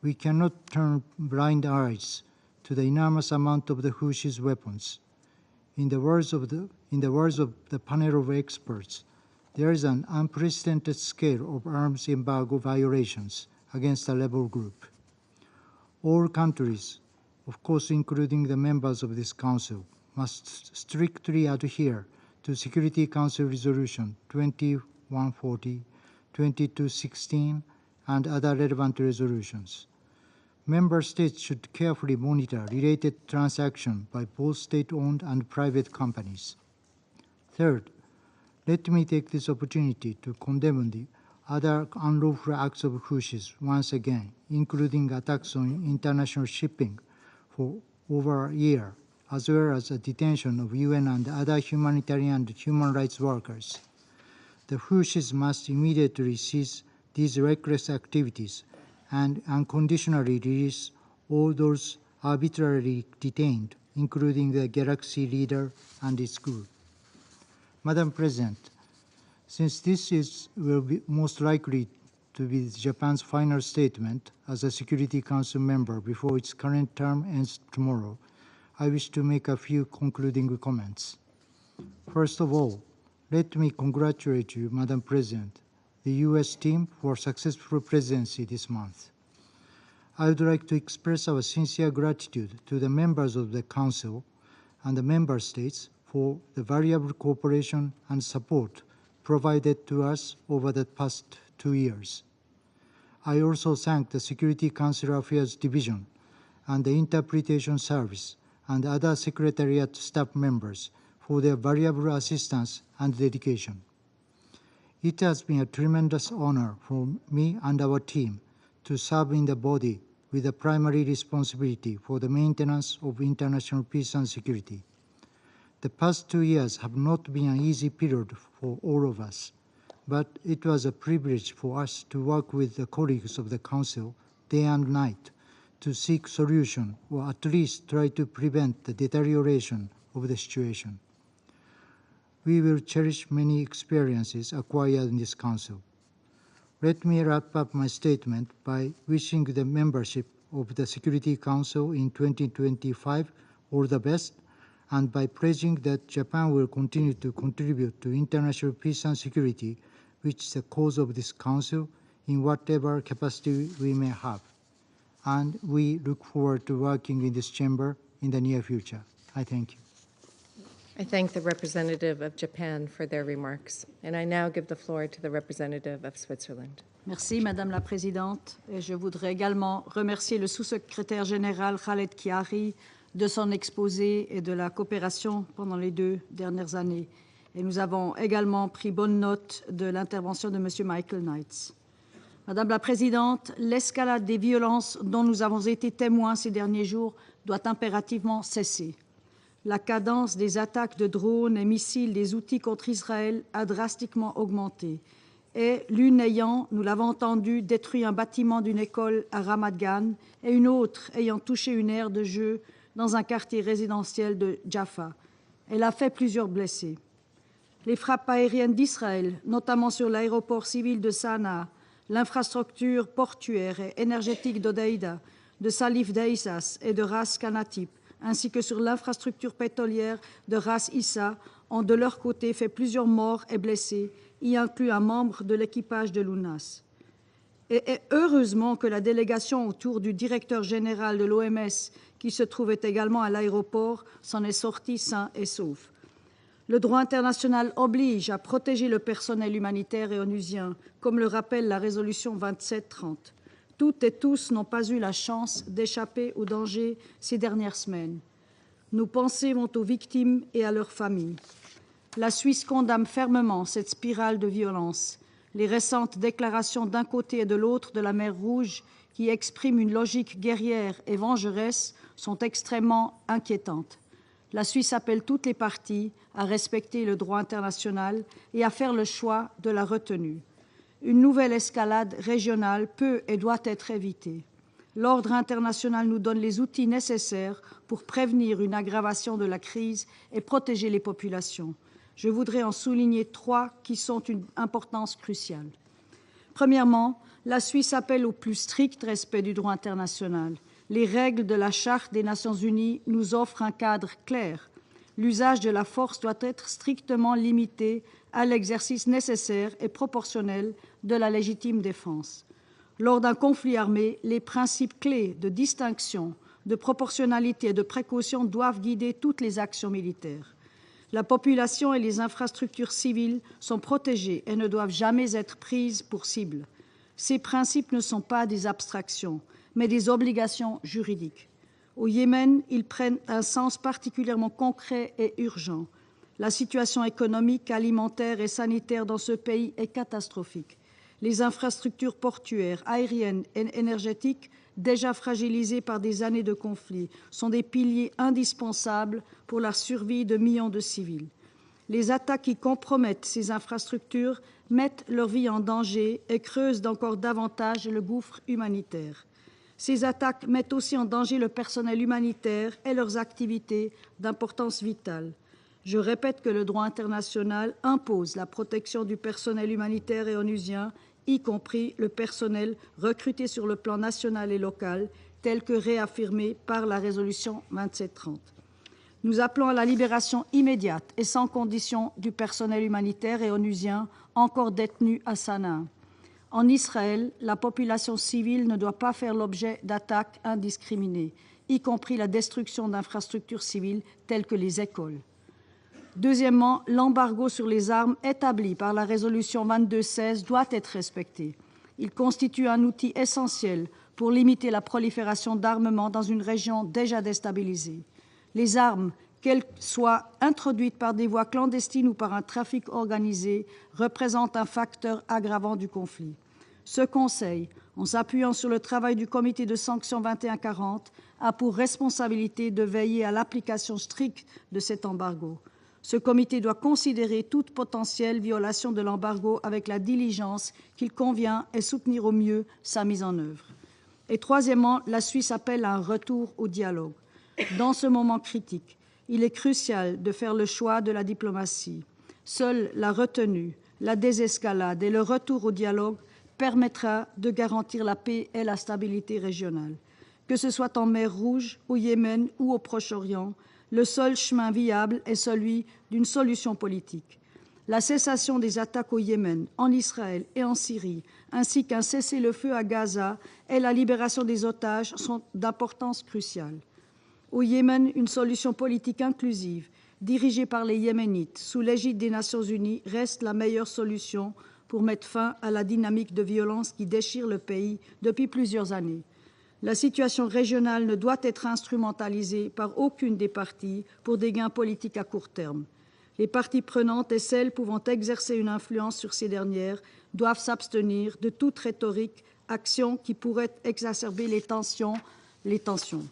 we cannot turn blind eyes to the enormous amount of the Houthis' weapons. In the words of the panel of experts, there is an unprecedented scale of arms embargo violations against a rebel group. All countries, of course including the members of this Council, must strictly adhere to Security Council Resolution 2140, 2216, and other relevant resolutions. Member states should carefully monitor related transactions by both state-owned and private companies. Third, let me take this opportunity to condemn the other unlawful acts of Houthis once again, including attacks on international shipping for over a year, as well as the detention of UN and other humanitarian and human rights workers. the Houthis must immediately cease these reckless activities and unconditionally release all those arbitrarily detained, including the Galaxy leader and its crew. Madam President, since this will be most likely to be Japan's final statement as a Security Council member before its current term ends tomorrow, I wish to make a few concluding comments. First of all, let me congratulate you, Madam President, the U.S. team for successful presidency this month. I would like to express our sincere gratitude to the members of the Council and the Member States for the valuable cooperation and support provided to us over the past 2 years. I also thank the Security Council Affairs Division and the Interpretation Service and other Secretariat staff members for their valuable assistance and dedication. It has been a tremendous honor for me and our team to serve in the body with a primary responsibility for the maintenance of international peace and security. The past 2 years have not been an easy period for all of us, but it was a privilege for us to work with the colleagues of the Council day and night to seek solution or at least try to prevent the deterioration of the situation. We will cherish many experiences acquired in this Council. Let me wrap up my statement by wishing the membership of the Security Council in 2025 all the best, and by pledging that Japan will continue to contribute to international peace and security, which is the cause of this Council, in whatever capacity we may have. And we look forward to working in this chamber in the near future. I thank you. I thank the representative of Japan for their remarks, and I now give the floor to the representative of Switzerland. Merci, Madame la Présidente. Et je voudrais également remercier le sous-secrétaire général Khaled Chiari de son exposé et de la coopération pendant les 2 dernières années. Et nous avons également pris bonne note de l'intervention de M. Michael Knights. Madame la Présidente, l'escalade des violences dont nous avons été témoins ces derniers jours doit impérativement cesser. La cadence des attaques de drones et missiles des Houthis contre Israël a drastiquement augmenté. Et l'une ayant, nous l'avons entendu, détruit un bâtiment d'une école à Ramat Gan et une autre ayant touché une aire de jeu dans un quartier résidentiel de Jaffa. Elle a fait plusieurs blessés. Les frappes aériennes d'Israël, notamment sur l'aéroport civil de Sanaa, l'infrastructure portuaire et énergétique d'Odeida, de Salif Deissas et de Ras Kanatip, ainsi que sur l'infrastructure pétrolière de Ras Issa, ont de leur côté fait plusieurs morts et blessés, y inclut un membre de l'équipage de l'UNAS. Et heureusement que la délégation autour du directeur général de l'OMS, qui se trouvait également à l'aéroport, s'en est sortie sain et sauf. Le droit international oblige à protéger le personnel humanitaire et onusien, comme le rappelle la résolution 2730. Toutes et tous n'ont pas eu la chance d'échapper au danger ces dernières semaines. Nos pensées vont aux victimes et à leurs familles. La Suisse condamne fermement cette spirale de violence. Les récentes déclarations d'un côté et de l'autre de la mer Rouge, qui expriment une logique guerrière et vengeresse, sont extrêmement inquiétantes. La Suisse appelle toutes les parties à respecter le droit international et à faire le choix de la retenue. Une nouvelle escalade régionale peut et doit être évitée. L'ordre international nous donne les outils nécessaires pour prévenir une aggravation de la crise et protéger les populations. Je voudrais en souligner 3 qui sont d'une importance cruciale. Premièrement, la Suisse appelle au plus strict respect du droit international. Les règles de la Charte des Nations Unies nous offrent un cadre clair. L'usage de la force doit être strictement limité à l'exercice nécessaire et proportionnel de la légitime défense. Lors d'un conflit armé, les principes clés de distinction, de proportionnalité et de précaution doivent guider toutes les actions militaires. La population et les infrastructures civiles sont protégées et ne doivent jamais être prises pour cible. Ces principes ne sont pas des abstractions, mais des obligations juridiques. Au Yémen, ils prennent un sens particulièrement concret et urgent. La situation économique, alimentaire et sanitaire dans ce pays est catastrophique. Les infrastructures portuaires, aériennes et énergétiques, déjà fragilisées par des années de conflit, sont des piliers indispensables pour la survie de millions de civils. Les attaques qui compromettent ces infrastructures mettent leur vie en danger et creusent encore davantage le gouffre humanitaire. Ces attaques mettent aussi en danger le personnel humanitaire et leurs activités d'importance vitale. Je répète que le droit international impose la protection du personnel humanitaire et onusien, y compris le personnel recruté sur le plan national et local, tel que réaffirmé par la résolution 2730. Nous appelons à la libération immédiate et sans condition du personnel humanitaire et onusien encore détenu à Sanaa. En Israël, la population civile ne doit pas faire l'objet d'attaques indiscriminées, y compris la destruction d'infrastructures civiles telles que les écoles. Deuxièmement, l'embargo sur les armes établi par la résolution 2216 doit être respecté. Il constitue un outil essentiel pour limiter la prolifération d'armements dans une région déjà déstabilisée. Les armes, qu'elles soient introduites par des voies clandestines ou par un trafic organisé, représentent un facteur aggravant du conflit. Ce Conseil, en s'appuyant sur le travail du comité de sanctions 2140, a pour responsabilité de veiller à l'application stricte de cet embargo. Ce comité doit considérer toute potentielle violation de l'embargo avec la diligence qu'il convient et soutenir au mieux sa mise en œuvre. Et troisièmement, la Suisse appelle à un retour au dialogue. Dans ce moment critique, il est crucial de faire le choix de la diplomatie. Seule la retenue, la désescalade et le retour au dialogue permettra de garantir la paix et la stabilité régionale. Que ce soit en mer Rouge, au Yémen ou au Proche-Orient, le seul chemin viable est celui d'une solution politique. La cessation des attaques au Yémen, en Israël et en Syrie, ainsi qu'un cessez-le-feu à Gaza et la libération des otages sont d'importance cruciale. Au Yémen, une solution politique inclusive, dirigée par les Yéménites sous l'égide des Nations Unies, reste la meilleure solution pour mettre fin à la dynamique de violence qui déchire le pays depuis plusieurs années. La situation régionale ne doit être instrumentalisée par aucune des parties pour des gains politiques à court terme. Les parties prenantes et celles pouvant exercer une influence sur ces dernières doivent s'abstenir de toute rhétorique, action qui pourrait exacerber les tensions.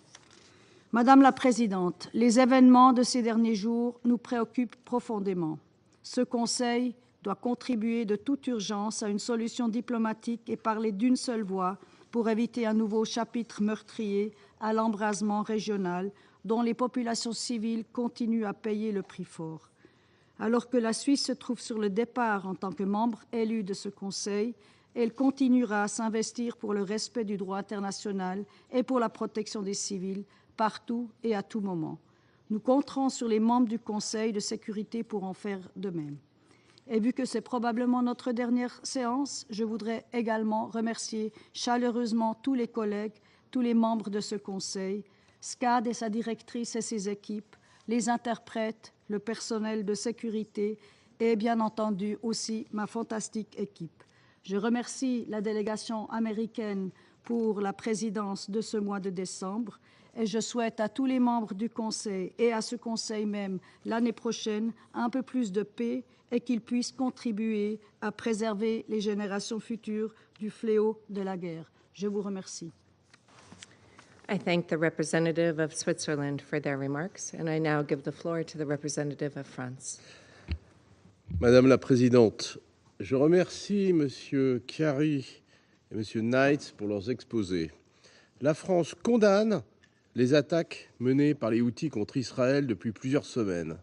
Madame la Présidente, les événements de ces derniers jours nous préoccupent profondément. Ce Conseil doit contribuer de toute urgence à une solution diplomatique et parler d'une seule voix pour éviter un nouveau chapitre meurtrier à l'embrasement régional dont les populations civiles continuent à payer le prix fort. Alors que la Suisse se trouve sur le départ en tant que membre élu de ce Conseil, elle continuera à s'investir pour le respect du droit international et pour la protection des civils partout et à tout moment. Nous compterons sur les membres du Conseil de sécurité pour en faire de même. Et vu que c'est probablement notre dernière séance, je voudrais également remercier chaleureusement tous les collègues, tous les membres de ce Conseil, SCAD et sa directrice et ses équipes, les interprètes, le personnel de sécurité et bien entendu aussi ma fantastique équipe. Je remercie la délégation américaine pour la présidence de ce mois de décembre et je souhaite à tous les membres du Conseil et à ce Conseil même l'année prochaine un peu plus de paix et qu'ils puissent contribuer à préserver les générations futures du fléau de la guerre. Je vous remercie. I thank the representative of Switzerland for their remarks, and I now give the floor to the representative of France. Madame la Présidente, je remercie M. Chiari et M. Knight pour leurs exposés. La France condamne les attaques menées par les Houthis contre Israël depuis plusieurs semaines.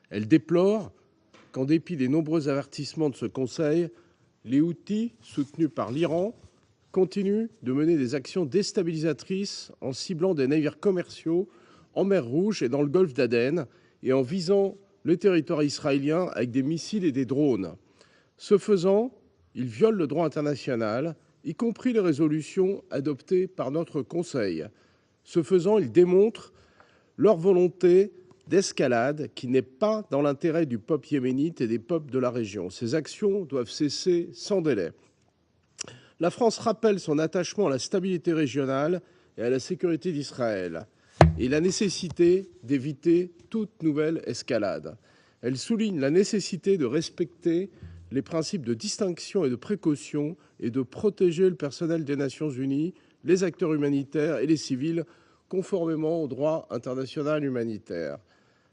Elle déplore qu'en dépit des nombreux avertissements de ce Conseil, les Houthis, soutenus par l'Iran, continuent de mener des actions déstabilisatrices en ciblant des navires commerciaux en mer Rouge et dans le golfe d'Aden et en visant le territoire israélien avec des missiles et des drones. Ce faisant, ils violent le droit international, y compris les résolutions adoptées par notre Conseil. Ce faisant, ils démontrent leur volonté d'escalade qui n'est pas dans l'intérêt du peuple yéménite et des peuples de la région. Ces actions doivent cesser sans délai. La France rappelle son attachement à la stabilité régionale et à la sécurité d'Israël et la nécessité d'éviter toute nouvelle escalade. Elle souligne la nécessité de respecter les principes de distinction et de précaution et de protéger le personnel des Nations Unies, les acteurs humanitaires et les civils, conformément au droit international humanitaire.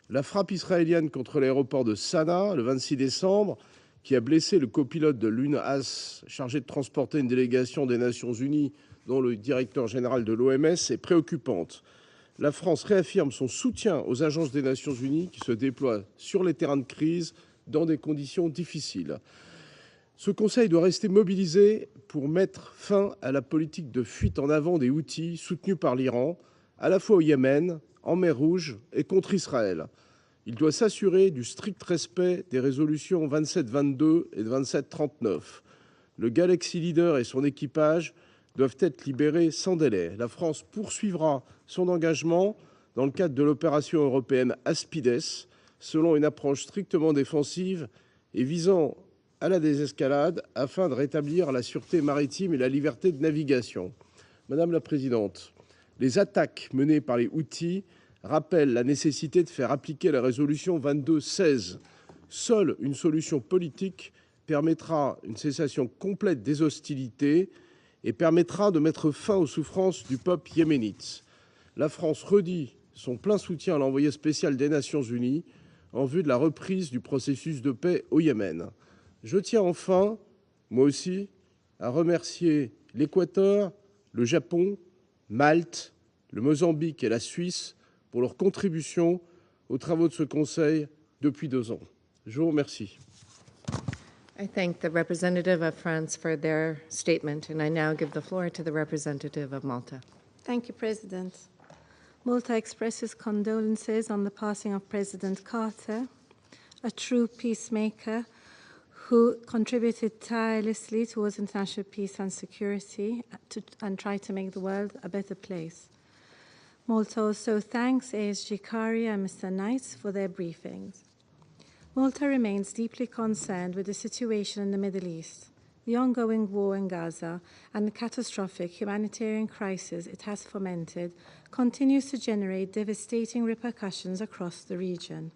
La frappe israélienne contre l'aéroport de Sanaa le 26 décembre, qui a blessé le copilote de l'UNAS chargé de transporter une délégation des Nations Unies, dont le directeur général de l'OMS, est préoccupante. La France réaffirme son soutien aux agences des Nations Unies qui se déploient sur les terrains de crise dans des conditions difficiles. Ce Conseil doit rester mobilisé pour mettre fin à la politique de fuite en avant des Houthis soutenus par l'Iran, à la fois au Yémen, en mer Rouge et contre Israël. Il doit s'assurer du strict respect des résolutions 2722 et 2739. Le Galaxy Leader et son équipage doivent être libérés sans délai. La France poursuivra son engagement dans le cadre de l'opération européenne Aspides, selon une approche strictement défensive et visant à la désescalade afin de rétablir la sûreté maritime et la liberté de navigation. Madame la Présidente, les attaques menées par les Houthis rappellent la nécessité de faire appliquer la résolution 2216. Seule une solution politique permettra une cessation complète des hostilités et permettra de mettre fin aux souffrances du peuple yéménite. La France redit son plein soutien à l'envoyé spécial des Nations Unies en vue de la reprise du processus de paix au Yémen. Je tiens enfin, moi aussi, à remercier l'Équateur, le Japon, Malte, le Mozambique et la Suisse pour leur contribution aux travaux de ce Conseil depuis 2 ans. Je vous remercie. I thank the representative of France for their statement, and I now give the floor to the representative of Malta. Thank you, President. Malta expresses condolences on the passing of President Carter, a true peacemaker who contributed tirelessly towards international peace and security and tried to make the world a better place. Malta also thanks ASG Kari and Mr. Knights for their briefings. Malta remains deeply concerned with the situation in the Middle East, the ongoing war in Gaza, and the catastrophic humanitarian crisis it has fomented continues to generate devastating repercussions across the region.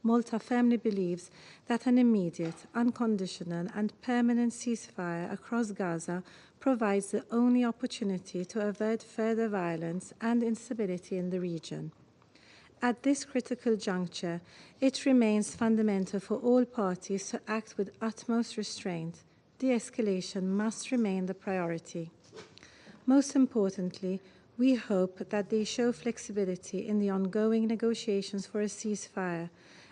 Malta firmly believes that an immediate, unconditional, and permanent ceasefire across Gaza provides the only opportunity to avert further violence and instability in the region. At this critical juncture, it remains fundamental for all parties to act with utmost restraint. De-escalation must remain the priority. Most importantly, we hope that they show flexibility in the ongoing negotiations for a ceasefire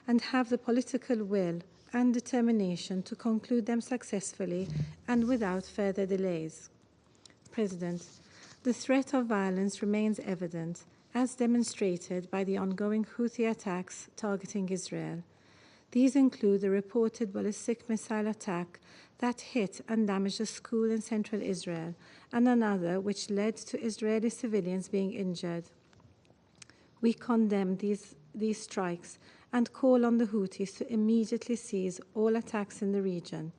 and have the political will and determination to conclude them successfully and without further delays. President, the threat of violence remains evident, as demonstrated by the ongoing Houthi attacks targeting Israel. These include the reported ballistic missile attack that hit and damaged a school in central Israel, and another which led to Israeli civilians being injured. We condemn these strikes and call on the Houthis to immediately cease all attacks in the region.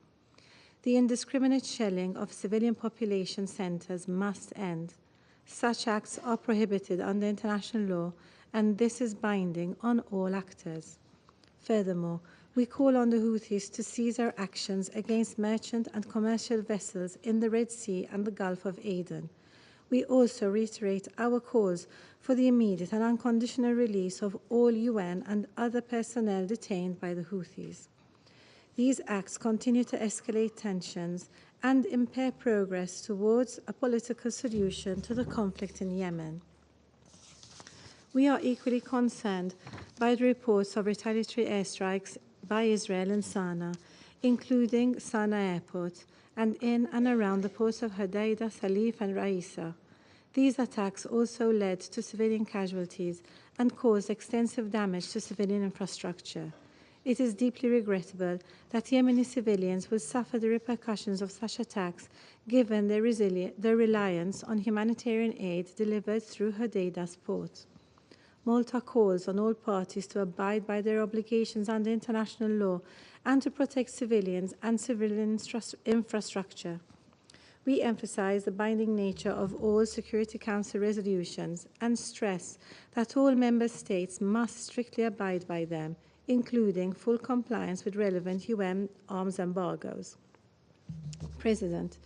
The indiscriminate shelling of civilian population centers must end. Such acts are prohibited under international law, and this is binding on all actors. Furthermore, we call on the Houthis to cease their actions against merchant and commercial vessels in the Red Sea and the Gulf of Aden. We also reiterate our calls for the immediate and unconditional release of all UN and other personnel detained by the Houthis. These acts continue to escalate tensions and impair progress towards a political solution to the conflict in Yemen. We are equally concerned by the reports of retaliatory airstrikes by Israel in Sana'a, including Sana'a Airport, and in and around the ports of Hodeidah, Salif, and Raisa. These attacks also led to civilian casualties and caused extensive damage to civilian infrastructure. It is deeply regrettable that Yemeni civilians will suffer the repercussions of such attacks, given their reliance on humanitarian aid delivered through Hodeidah's port. Malta calls on all parties to abide by their obligations under international law and to protect civilians and civilian infrastructure. We emphasize the binding nature of all Security Council resolutions and stress that all member states must strictly abide by them, including full compliance with relevant UN arms embargoes. President,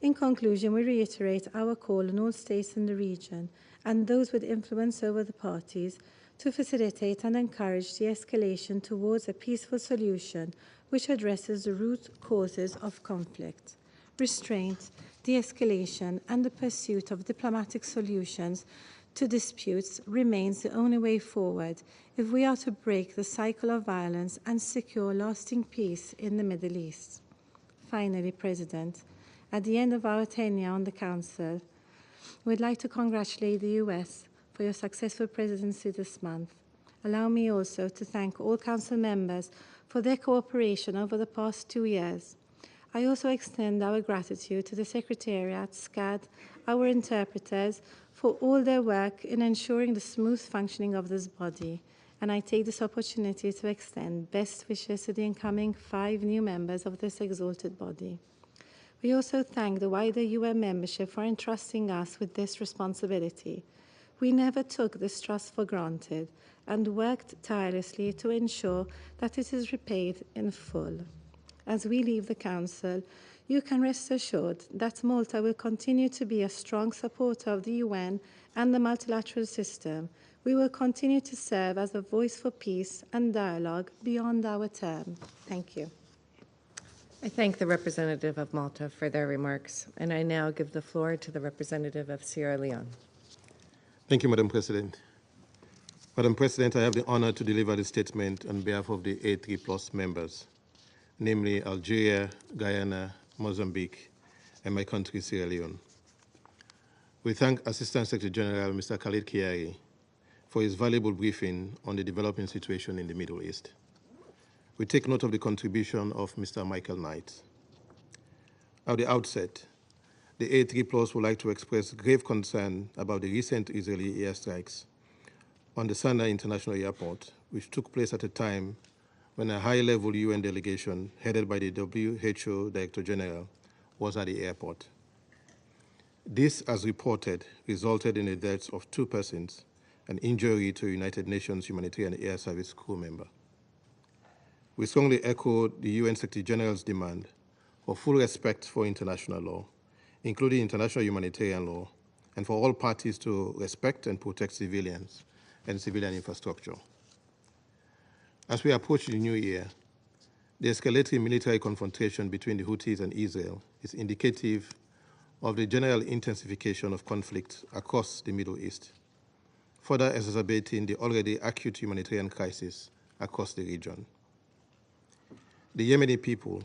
in conclusion, we reiterate our call on all states in the region and those with influence over the parties to facilitate and encourage de-escalation towards a peaceful solution which addresses the root causes of conflict. Restraint, de-escalation, and the pursuit of diplomatic solutions to disputes remains the only way forward if we are to break the cycle of violence and secure lasting peace in the Middle East. Finally, President, at the end of our tenure on the Council, we'd like to congratulate the US for your successful presidency this month. Allow me also to thank all Council members for their cooperation over the past 2 years. I also extend our gratitude to the Secretariat, SCAD, our interpreters, for all their work in ensuring the smooth functioning of this body. And I take this opportunity to extend best wishes to the incoming 5 new members of this exalted body. We also thank the wider UN membership for entrusting us with this responsibility. We never took this trust for granted and worked tirelessly to ensure that it is repaid in full. As we leave the Council, you can rest assured that Malta will continue to be a strong supporter of the UN and the multilateral system. We will continue to serve as a voice for peace and dialogue beyond our term. Thank you. I thank the representative of Malta for their remarks, and I now give the floor to the representative of Sierra Leone. Thank you, Madam President. Madam President, I have the honor to deliver the statement on behalf of the A3+ members, namely Algeria, Guyana, Mozambique, and my country, Sierra Leone. We thank Assistant Secretary General Mr. Khalid Kiari for his valuable briefing on the developing situation in the Middle East. We take note of the contribution of Mr. Michael Knight. At the outset, the A3+ would like to express grave concern about the recent Israeli airstrikes on the Sana'a International Airport, which took place at a time when a high-level UN delegation headed by the WHO Director General was at the airport. This, as reported, resulted in the deaths of 2 persons and injury to a United Nations Humanitarian Air Service crew member. We strongly echo the UN Secretary General's demand for full respect for international law, including international humanitarian law, and for all parties to respect and protect civilians and civilian infrastructure. As we approach the new year, the escalating military confrontation between the Houthis and Israel is indicative of the general intensification of conflict across the Middle East, further exacerbating the already acute humanitarian crisis across the region. The Yemeni people,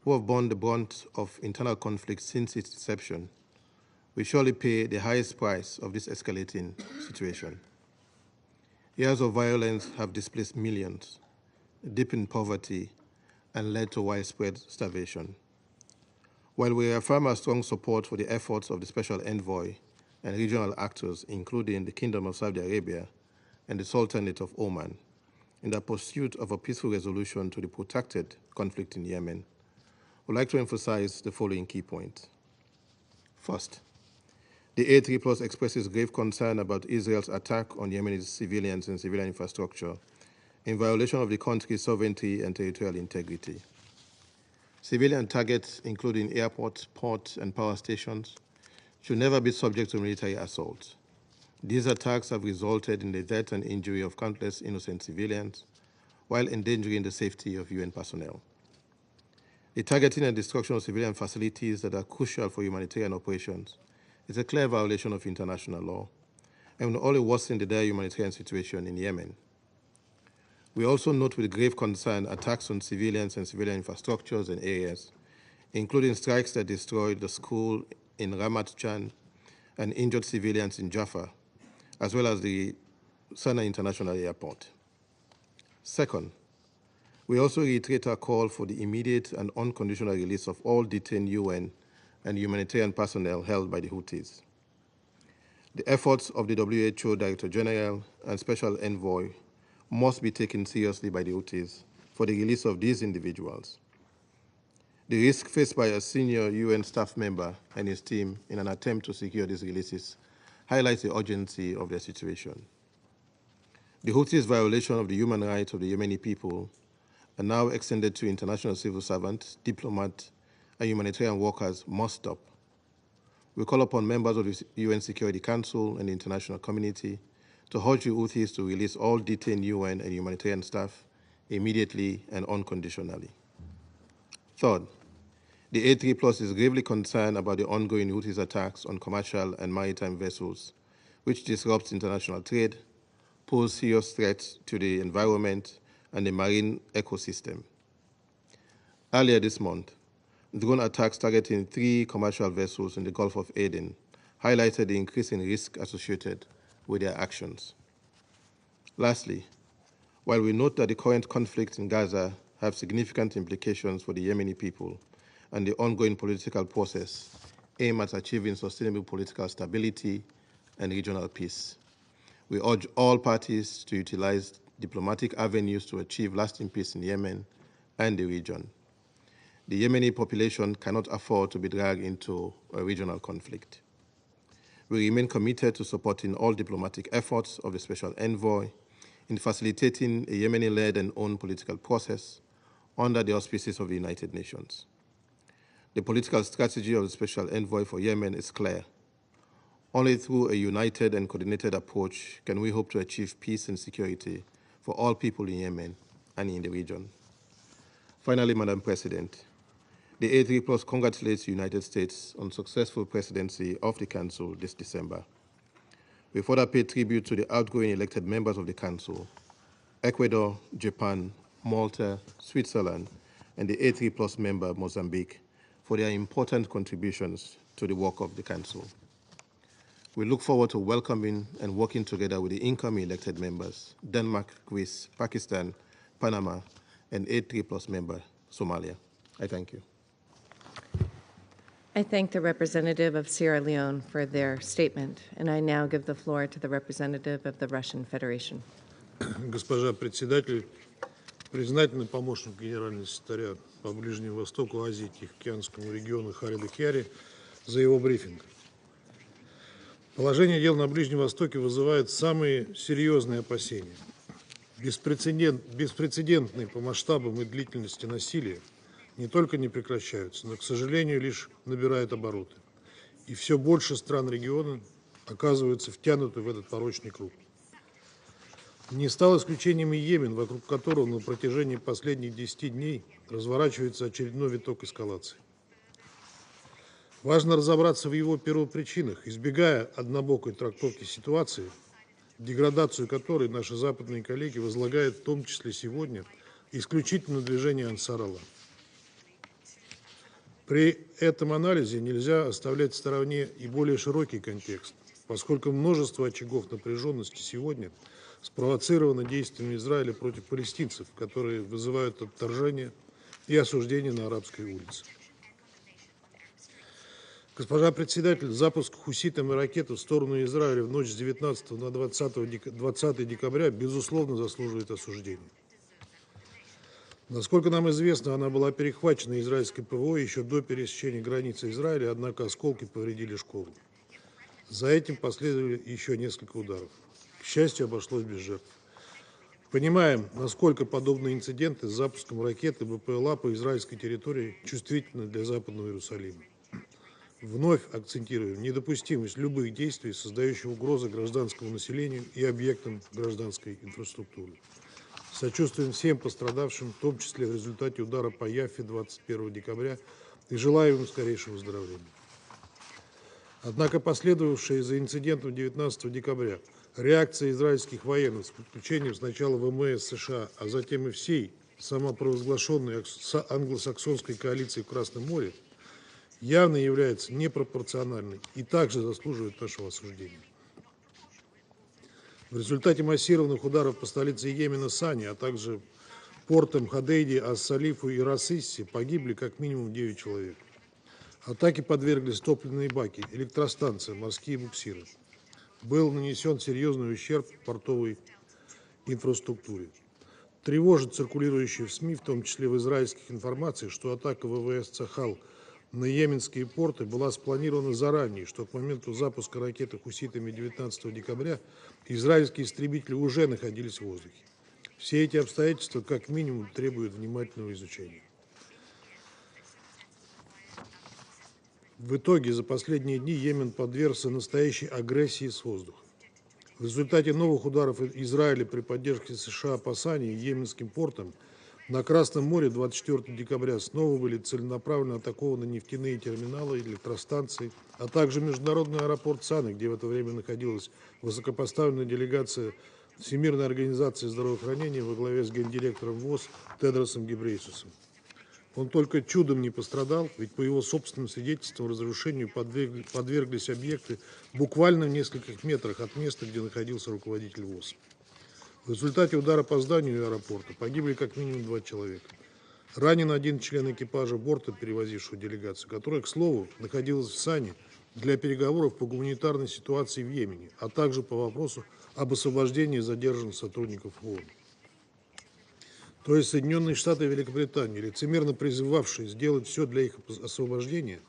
who have borne the brunt of internal conflict since its inception, will surely pay the highest price of this escalating situation. Years of violence have displaced millions, deepened poverty, and led to widespread starvation. While we affirm our strong support for the efforts of the Special Envoy and regional actors, including the Kingdom of Saudi Arabia and the Sultanate of Oman, in the pursuit of a peaceful resolution to the protracted conflict in Yemen, I would like to emphasize the following key points. First, the A3+ expresses grave concern about Israel's attack on Yemeni civilians and civilian infrastructure in violation of the country's sovereignty and territorial integrity. Civilian targets, including airports, ports, and power stations, should never be subject to military assault. These attacks have resulted in the death and injury of countless innocent civilians while endangering the safety of UN personnel. The targeting and destruction of civilian facilities that are crucial for humanitarian operations is a clear violation of international law and will only worsen the dire humanitarian situation in Yemen. We also note with grave concern attacks on civilians and civilian infrastructures and areas, including strikes that destroyed the school in Ramat Gan and injured civilians in Jaffa, as well as the Sana'a International Airport. Second, we also reiterate our call for the immediate and unconditional release of all detained UN and humanitarian personnel held by the Houthis. The efforts of the WHO Director General and Special Envoy must be taken seriously by the Houthis for the release of these individuals. The risk faced by a senior UN staff member and his team in an attempt to secure these releases highlights the urgency of their situation. The Houthis' violation of the human rights of the Yemeni people are now extended to international civil servants, diplomats, and humanitarian workers must stop. We call upon members of the UN Security Council and the international community to urge the Houthis to release all detained UN and humanitarian staff immediately and unconditionally. Third, the A3 Plus is gravely concerned about the ongoing Houthis attacks on commercial and maritime vessels, which disrupts international trade, pose serious threats to the environment and the marine ecosystem. Earlier this month, drone attacks targeting 3 commercial vessels in the Gulf of Aden highlighted the increasing risk associated with their actions. Lastly, while we note that the current conflict in Gaza have significant implications for the Yemeni people and the ongoing political process aimed at achieving sustainable political stability and regional peace, we urge all parties to utilize diplomatic avenues to achieve lasting peace in Yemen and the region. The Yemeni population cannot afford to be dragged into a regional conflict. We remain committed to supporting all diplomatic efforts of the Special Envoy in facilitating a Yemeni-led and owned political process under the auspices of the United Nations. The political strategy of the Special Envoy for Yemen is clear. Only through a united and coordinated approach can we hope to achieve peace and security for all people in Yemen and in the region. Finally, Madam President, the A3 Plus congratulates the United States on successful presidency of the Council this December. We further pay tribute to the outgoing elected members of the Council, Ecuador, Japan, Malta, Switzerland, and the A3 Plus member, Mozambique, for their important contributions to the work of the Council. We look forward to welcoming and working together with the incoming elected members, Denmark, Greece, Pakistan, Panama, and A3 Plus member, Somalia. I thank you. I thank the representative of Sierra Leone for their statement, and I now give the floor to the representative of the Russian Federation. Госпожа председатель, признательный помощник генерального секретаря по Ближнему Востоку, Азии и Тихоокеанскому региону Халиду Кьяри за его брифинг. Положение дел на Ближнем Востоке вызывает самые серьезные опасения. Беспрецедентные по масштабам и длительности насилия не только не прекращаются, но, к сожалению, лишь набирают обороты. И все больше стран региона оказываются втянуты в этот порочный круг. Не стал исключением и Йемен, вокруг которого на протяжении последних 10 дней разворачивается очередной виток эскалации. Важно разобраться в его первопричинах, избегая однобокой трактовки ситуации, деградацию которой наши западные коллеги возлагают в том числе сегодня исключительно на движение Ансар-Аллах. При этом анализе нельзя оставлять в стороне и более широкий контекст, поскольку множество очагов напряженности сегодня спровоцировано действиями Израиля против палестинцев, которые вызывают отторжение и осуждение на арабской улице. Госпожа председатель, запуск хуситами ракеты в сторону Израиля в ночь с 19 на 20 декабря, безусловно, заслуживает осуждения. Насколько нам известно, она была перехвачена израильской ПВО еще до пересечения границы Израиля, однако осколки повредили школу. За этим последовали еще несколько ударов. К счастью, обошлось без жертв. Понимаем, насколько подобные инциденты с запуском ракеты БПЛА по израильской территории чувствительны для Западного Иерусалима. Вновь акцентируем недопустимость любых действий, создающих угрозы гражданскому населению и объектам гражданской инфраструктуры. Сочувствуем всем пострадавшим, в том числе в результате удара по Яффе 21 декабря, и желаем им скорейшего выздоровления. Однако последовавшая за инцидентом 19 декабря реакция израильских военных, с подключением сначала ВМС США, а затем и всей самопровозглашенной англосаксонской коалиции в Красном море, явно является непропорциональной и также заслуживает нашего осуждения. В результате массированных ударов по столице Йемена Сане, а также портам Ходейди, Ас-Салифу и Рас-Исси погибли как минимум 9 человек. Атаке подверглись топливные баки, электростанции, морские буксиры. Был нанесен серьезный ущерб портовой инфраструктуре. Тревожит циркулирующие в СМИ, в том числе в израильских информациях, что атака ВВС «Цахал» на йеменские порты была спланирована заранее, что к моменту запуска ракеты хуситами 19 декабря израильские истребители уже находились в воздухе. Все эти обстоятельства как минимум требуют внимательного изучения. В итоге за последние дни Йемен подвергся настоящей агрессии с воздуха. В результате новых ударов Израиля при поддержке США по Сане и Йеменским портам на Красном море 24 декабря снова были целенаправленно атакованы нефтяные терминалы, электростанции, а также международный аэропорт Саны, где в это время находилась высокопоставленная делегация Всемирной организации здравоохранения во главе с гендиректором ВОЗ Тедросом Гебрейсусом. Он только чудом не пострадал, ведь по его собственным свидетельствам разрушению подверглись объекты буквально в нескольких метрах от места, где находился руководитель ВОЗ. В результате удара по зданию аэропорта погибли как минимум 2 человека. Ранен один член экипажа борта, перевозившего делегацию, которая, к слову, находилась в Сане для переговоров по гуманитарной ситуации в Йемене, а также по вопросу об освобождении задержанных сотрудников ООН. То есть Соединенные Штаты и Великобритания, лицемерно призывавшие сделать все для их освобождения,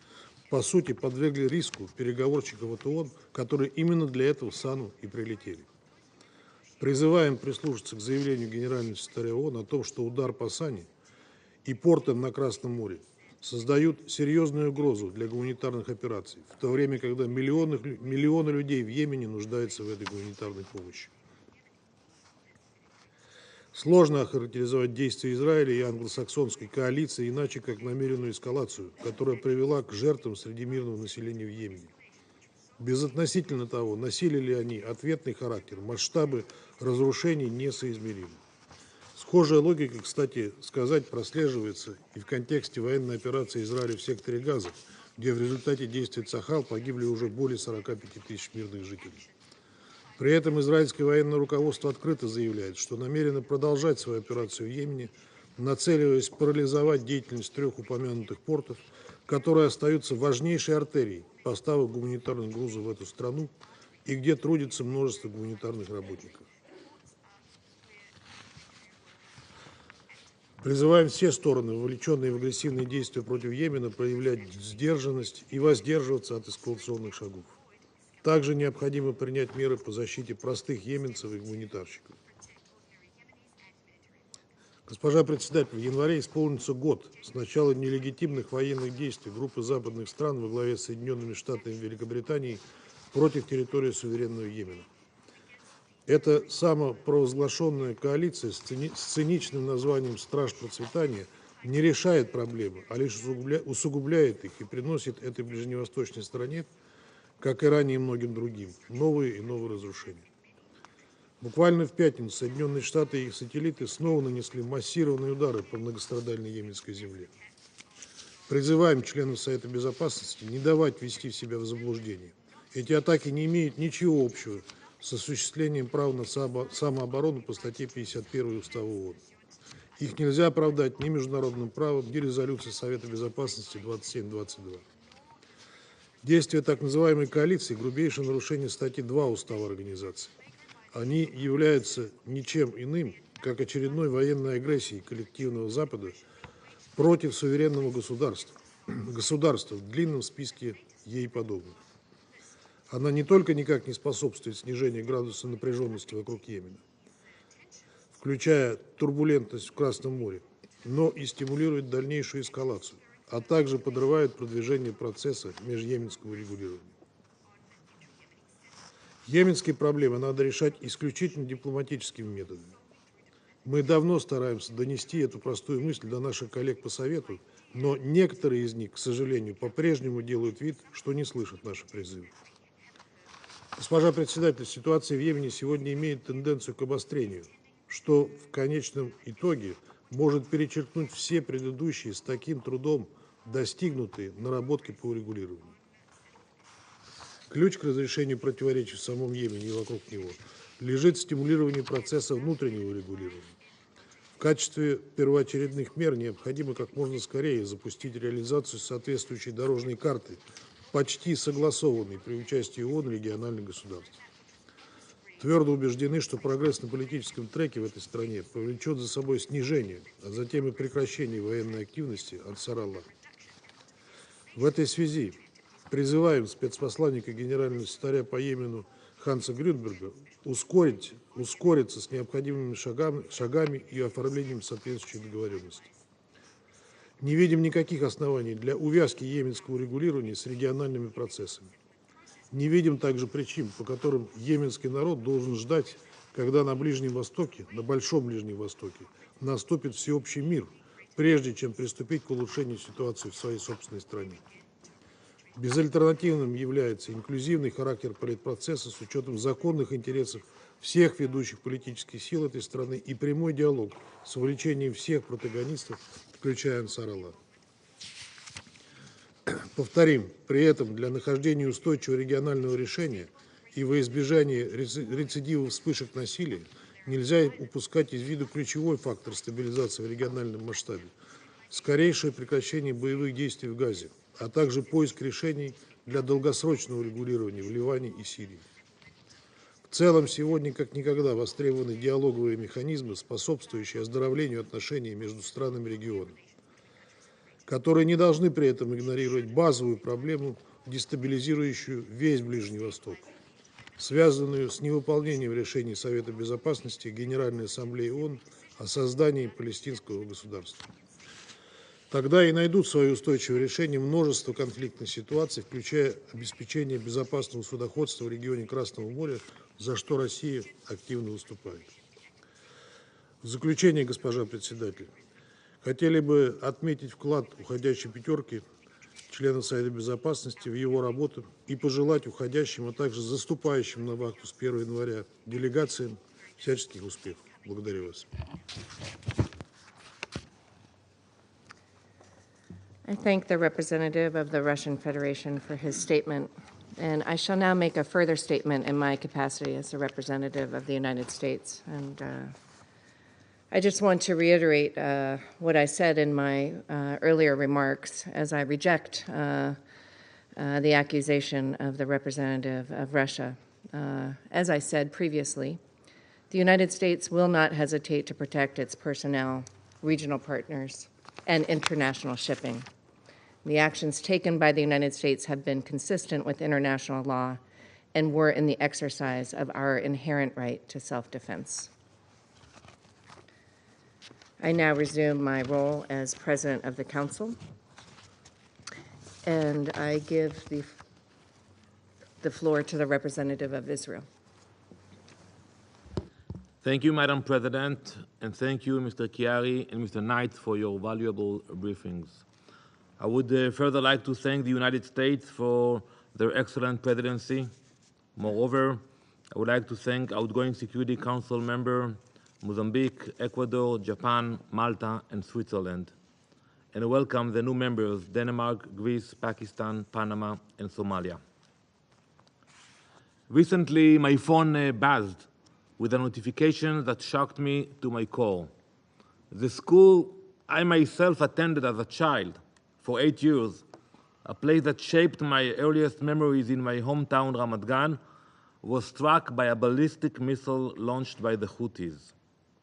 по сути подвергли риску переговорщиков от ООН, которые именно для этого в Сану и прилетели. Призываем прислушаться к заявлению Генерального секретаря ООН о том, что удар по Сане и портам на Красном море создают серьезную угрозу для гуманитарных операций, в то время, когда миллионы людей в Йемене нуждаются в этой гуманитарной помощи. Сложно охарактеризовать действия Израиля и англосаксонской коалиции иначе, как намеренную эскалацию, которая привела к жертвам среди мирного населения в Йемене. Безотносительно того, носили ли они ответный характер, масштабы разрушений несоизмеримы. Схожая логика, кстати сказать, прослеживается и в контексте военной операции Израиля в секторе Газа, где в результате действий Цахал погибли уже более 45 тысяч мирных жителей. При этом израильское военное руководство открыто заявляет, что намерено продолжать свою операцию в Йемене, нацеливаясь парализовать деятельность 3 упомянутых портов, которые остаются важнейшей артерией поставок гуманитарных грузов в эту страну и где трудится множество гуманитарных работников. Призываем все стороны, вовлеченные в агрессивные действия против Йемена, проявлять сдержанность и воздерживаться от эскалационных шагов. Также необходимо принять меры по защите простых йеменцев и гуманитарщиков. Госпожа председатель, в январе исполнится год с начала нелегитимных военных действий группы западных стран во главе с Соединенными Штатами и Великобританией против территории суверенного Йемена. Эта самопровозглашенная коалиция с циничным названием «Страж процветания» не решает проблемы, а лишь усугубляет их и приносит этой ближневосточной стране, как и ранее многим другим, новые и новые разрушения. Буквально в пятницу Соединенные Штаты и их сателлиты снова нанесли массированные удары по многострадальной йеменской земле. Призываем членов Совета Безопасности не давать ввести себя в заблуждение. Эти атаки не имеют ничего общего с осуществлением права на самооборону по статье 51 Устава ООН. Их нельзя оправдать ни международным правом, ни резолюцией Совета Безопасности 2722. Действия так называемой коалиции – грубейшее нарушение статьи 2 Устава организации. Они являются ничем иным, как очередной военной агрессией коллективного Запада против суверенного государства в длинном списке ей подобных. Она не только никак не способствует снижению градуса напряженности вокруг Йемена, включая турбулентность в Красном море, но и стимулирует дальнейшую эскалацию, а также подрывает продвижение процесса межйеменского регулирования. Йеменские проблемы надо решать исключительно дипломатическими методами. Мы давно стараемся донести эту простую мысль до наших коллег по Совету, но некоторые из них, к сожалению, по-прежнему делают вид, что не слышат наши призывы. Госпожа председатель, ситуация в Йемене сегодня имеет тенденцию к обострению, что в конечном итоге может перечеркнуть все предыдущие с таким трудом достигнутые наработки по урегулированию. Ключ к разрешению противоречий в самом Йемене и вокруг него лежит в стимулировании процесса внутреннего регулирования. В качестве первоочередных мер необходимо как можно скорее запустить реализацию соответствующей дорожной карты, почти согласованной при участии ООН и региональных государств. Твердо убеждены, что прогресс на политическом треке в этой стране повлечет за собой снижение, а затем и прекращение военной активности Ансар-Аллах. В этой связи призываем спецпосланника генерального секретаря по Йемену Ханса Грюнберга ускориться с необходимыми шагами и оформлением соответствующей договоренности. Не видим никаких оснований для увязки йеменского регулирования с региональными процессами. Не видим также причин, по которым йеменский народ должен ждать, когда на Ближнем Востоке, на Большом Ближнем Востоке, наступит всеобщий мир, прежде чем приступить к улучшению ситуации в своей собственной стране. Безальтернативным является инклюзивный характер политпроцесса с учетом законных интересов всех ведущих политических сил этой страны и прямой диалог с вовлечением всех протагонистов, включая Ансар Аллах. Повторим, при этом для нахождения устойчивого регионального решения и во избежание рецидива вспышек насилия нельзя упускать из виду ключевой фактор стабилизации в региональном масштабе – скорейшее прекращение боевых действий в Газе, а также поиск решений для долгосрочного регулирования в Ливане и Сирии. В целом, сегодня как никогда востребованы диалоговые механизмы, способствующие оздоровлению отношений между странами региона, которые не должны при этом игнорировать базовую проблему, дестабилизирующую весь Ближний Восток, связанную с невыполнением решений Совета Безопасности Генеральной Ассамблеи ООН о создании палестинского государства. Тогда и найдут свое устойчивое решение множество конфликтных ситуаций, включая обеспечение безопасного судоходства в регионе Красного моря, за что Россия активно выступает. В заключение, госпожа председатель, хотели бы отметить вклад уходящей пятерки членов Совета Безопасности в его работу и пожелать уходящим, а также заступающим на вахту с 1 января делегациям всяческих успехов. Благодарю вас. I thank the representative of the Russian Federation for his statement, and I shall now make a further statement in my capacity as a representative of the United States. And I just want to reiterate what I said in my earlier remarks as I reject the accusation of the representative of Russia. As I said previously, the United States will not hesitate to protect its personnel, regional partners, and international shipping. The actions taken by the United States have been consistent with international law and were in the exercise of our inherent right to self-defense. I now resume my role as President of the Council, and I give the floor to the representative of Israel. Thank you, Madam President, and thank you, Mr. Chiari and Mr. Knight, for your valuable briefings. I would further like to thank the United States for their excellent presidency. Moreover, I would like to thank outgoing Security Council member Mozambique, Ecuador, Japan, Malta, and Switzerland, and welcome the new members Denmark, Greece, Pakistan, Panama, and Somalia. Recently, my phone buzzed with a notification that shocked me to my core. The school I myself attended as a child for 8 years, a place that shaped my earliest memories in my hometown, Ramat Gan, was struck by a ballistic missile launched by the Houthis.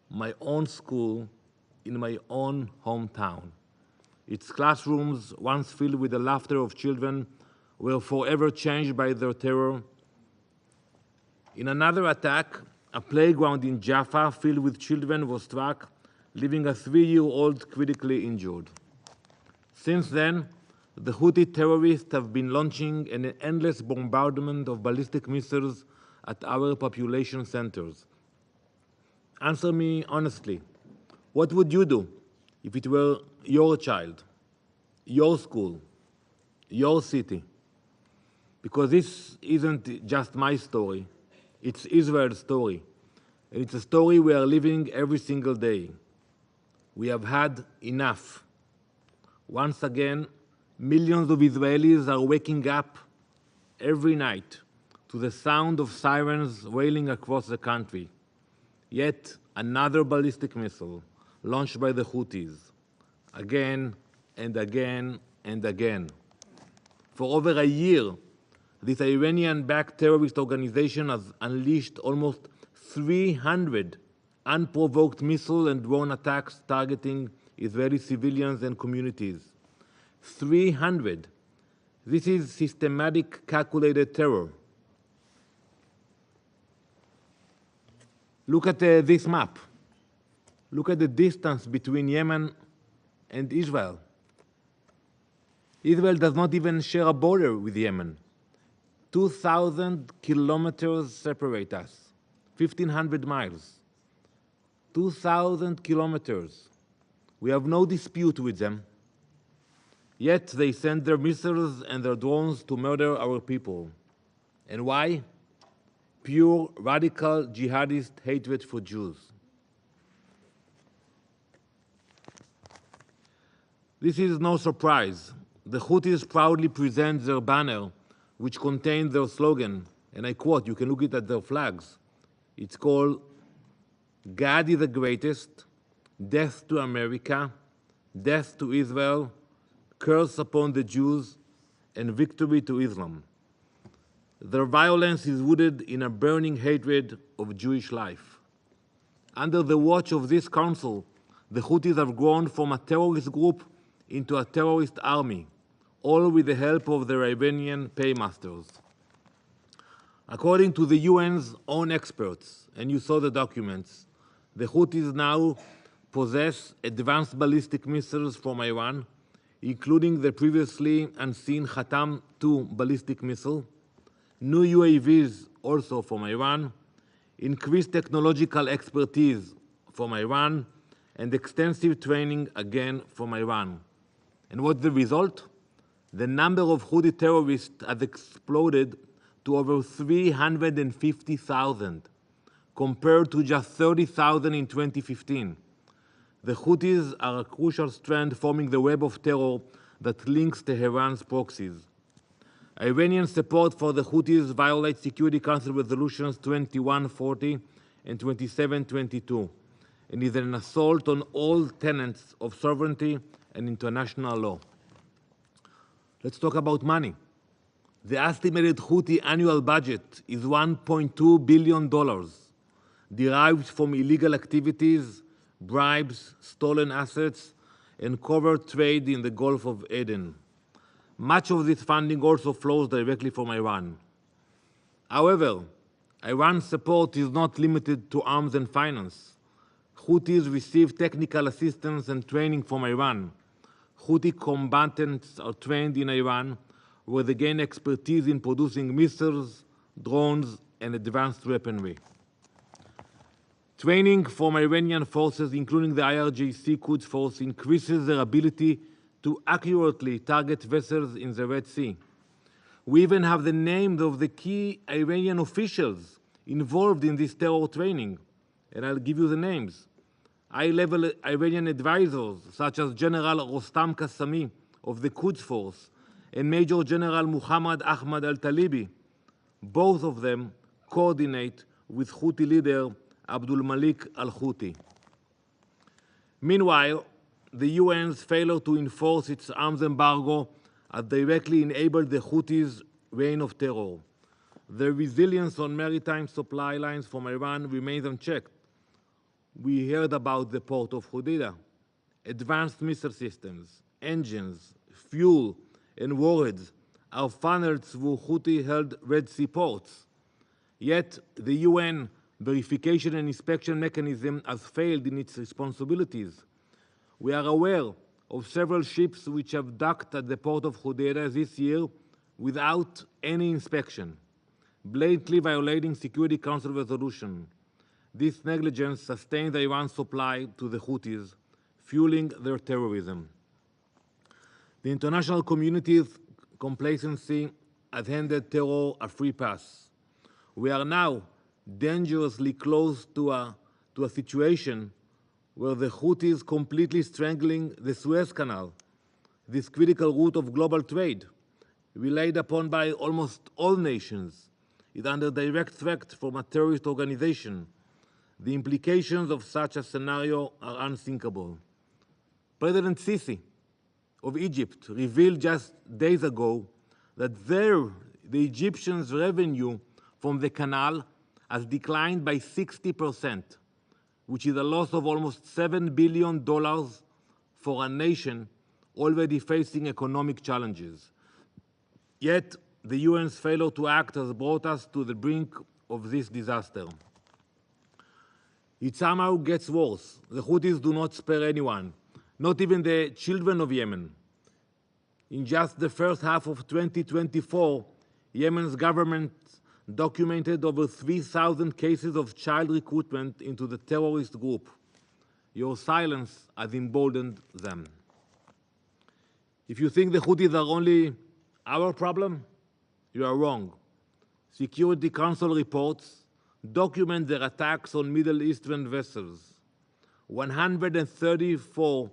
My own school in my own hometown. Its classrooms, once filled with the laughter of children, were forever changed by their terror. In another attack, a playground in Jaffa filled with children was struck, leaving a 3-year-old critically injured. Since then, the Houthi terrorists have been launching an endless bombardment of ballistic missiles at our population centers. Answer me honestly, what would you do if it were your child, your school, your city? Because this isn't just my story, it's Israel's story. And it's a story we are living every single day. We have had enough. Once again, millions of Israelis are waking up every night to the sound of sirens wailing across the country. Yet another ballistic missile launched by the Houthis, again and again and again. For over a year, this Iranian-backed terrorist organization has unleashed almost 300 unprovoked missile and drone attacks targeting Israeli civilians and communities. 300. This is systematic, calculated terror. Look at this map. Look at the distance between Yemen and Israel. Israel does not even share a border with Yemen. 2,000 kilometers separate us, 1,500 miles. 2,000 kilometers. We have no dispute with them. Yet they send their missiles and their drones to murder our people. And why? Pure radical jihadist hatred for Jews. This is no surprise. The Houthis proudly present their banner, which contains their slogan, and I quote, you can look it at their flags. It's called, God is the greatest, death to America, death to Israel, curse upon the Jews, and victory to Islam. Their violence is rooted in a burning hatred of Jewish life. Under the watch of this council, the Houthis have grown from a terrorist group into a terrorist army, all with the help of their Iranian paymasters. According to the UN's own experts, and you saw the documents, the Houthis now possess advanced ballistic missiles from Iran, including the previously unseen Khatam-2 ballistic missile, new UAVs also from Iran, increased technological expertise from Iran, and extensive training again from Iran. And what's the result? The number of Houthi terrorists has exploded to over 350,000, compared to just 30,000 in 2015. The Houthis are a crucial strand forming the web of terror that links Tehran's proxies. Iranian support for the Houthis violates Security Council Resolutions 2140 and 2722, and is an assault on all tenets of sovereignty and international law. Let's talk about money. The estimated Houthi annual budget is $1.2 billion, derived from illegal activities, bribes, stolen assets, and covert trade in the Gulf of Aden. Much of this funding also flows directly from Iran. However, Iran's support is not limited to arms and finance. Houthis receive technical assistance and training from Iran. Houthi combatants are trained in Iran, where they gain expertise in producing missiles, drones, and advanced weaponry. Training from Iranian forces, including the IRGC Quds Force, increases their ability to accurately target vessels in the Red Sea. We even have the names of the key Iranian officials involved in this terror training, and I'll give you the names. High-level Iranian advisors, such as General Rostam Qassami of the Quds Force and Major General Muhammad Ahmad al-Talibi, both of them coordinate with Houthi leader Abdul Malik al-Houthi. Meanwhile, the UN's failure to enforce its arms embargo has directly enabled the Houthis' reign of terror. Their resilience on maritime supply lines from Iran remains unchecked. We heard about the port of Hodeidah. Advanced missile systems, engines, fuel, and warheads are funneled through Houthi-held Red Sea ports. Yet the UN verification and inspection mechanism has failed in its responsibilities. We are aware of several ships which have docked at the port of Hodeidah this year without any inspection, blatantly violating Security Council resolution. This negligence sustains Iran's supply to the Houthis, fueling their terrorism. The international community's complacency has handed terror a free pass. We are now dangerously close to a situation where the Houthis completely strangling the Suez Canal, this critical route of global trade, relied upon by almost all nations, is under direct threat from a terrorist organization. The implications of such a scenario are unthinkable. President Sisi of Egypt revealed just days ago that the Egyptians' revenue from the canal has declined by 60%, which is a loss of almost $7 billion for a nation already facing economic challenges. Yet, the UN's failure to act has brought us to the brink of this disaster. It somehow gets worse. The Houthis do not spare anyone, not even the children of Yemen. In just the first half of 2024, Yemen's government documented over 3,000 cases of child recruitment into the terrorist group. Your silence has emboldened them. If you think the Houthis are only our problem, you are wrong. Security Council reports document their attacks on Middle Eastern vessels. 134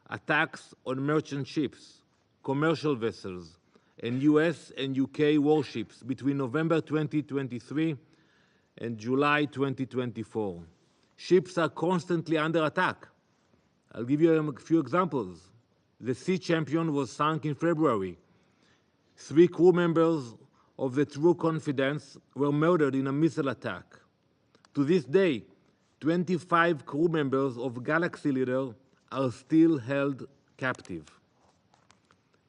attacks on merchant ships, commercial vessels, and US and UK warships between November 2023 and July 2024. Ships are constantly under attack. I'll give you a few examples. The Sea Champion was sunk in February. 3 crew members of the True Confidence were murdered in a missile attack. To this day, 25 crew members of Galaxy Leader are still held captive.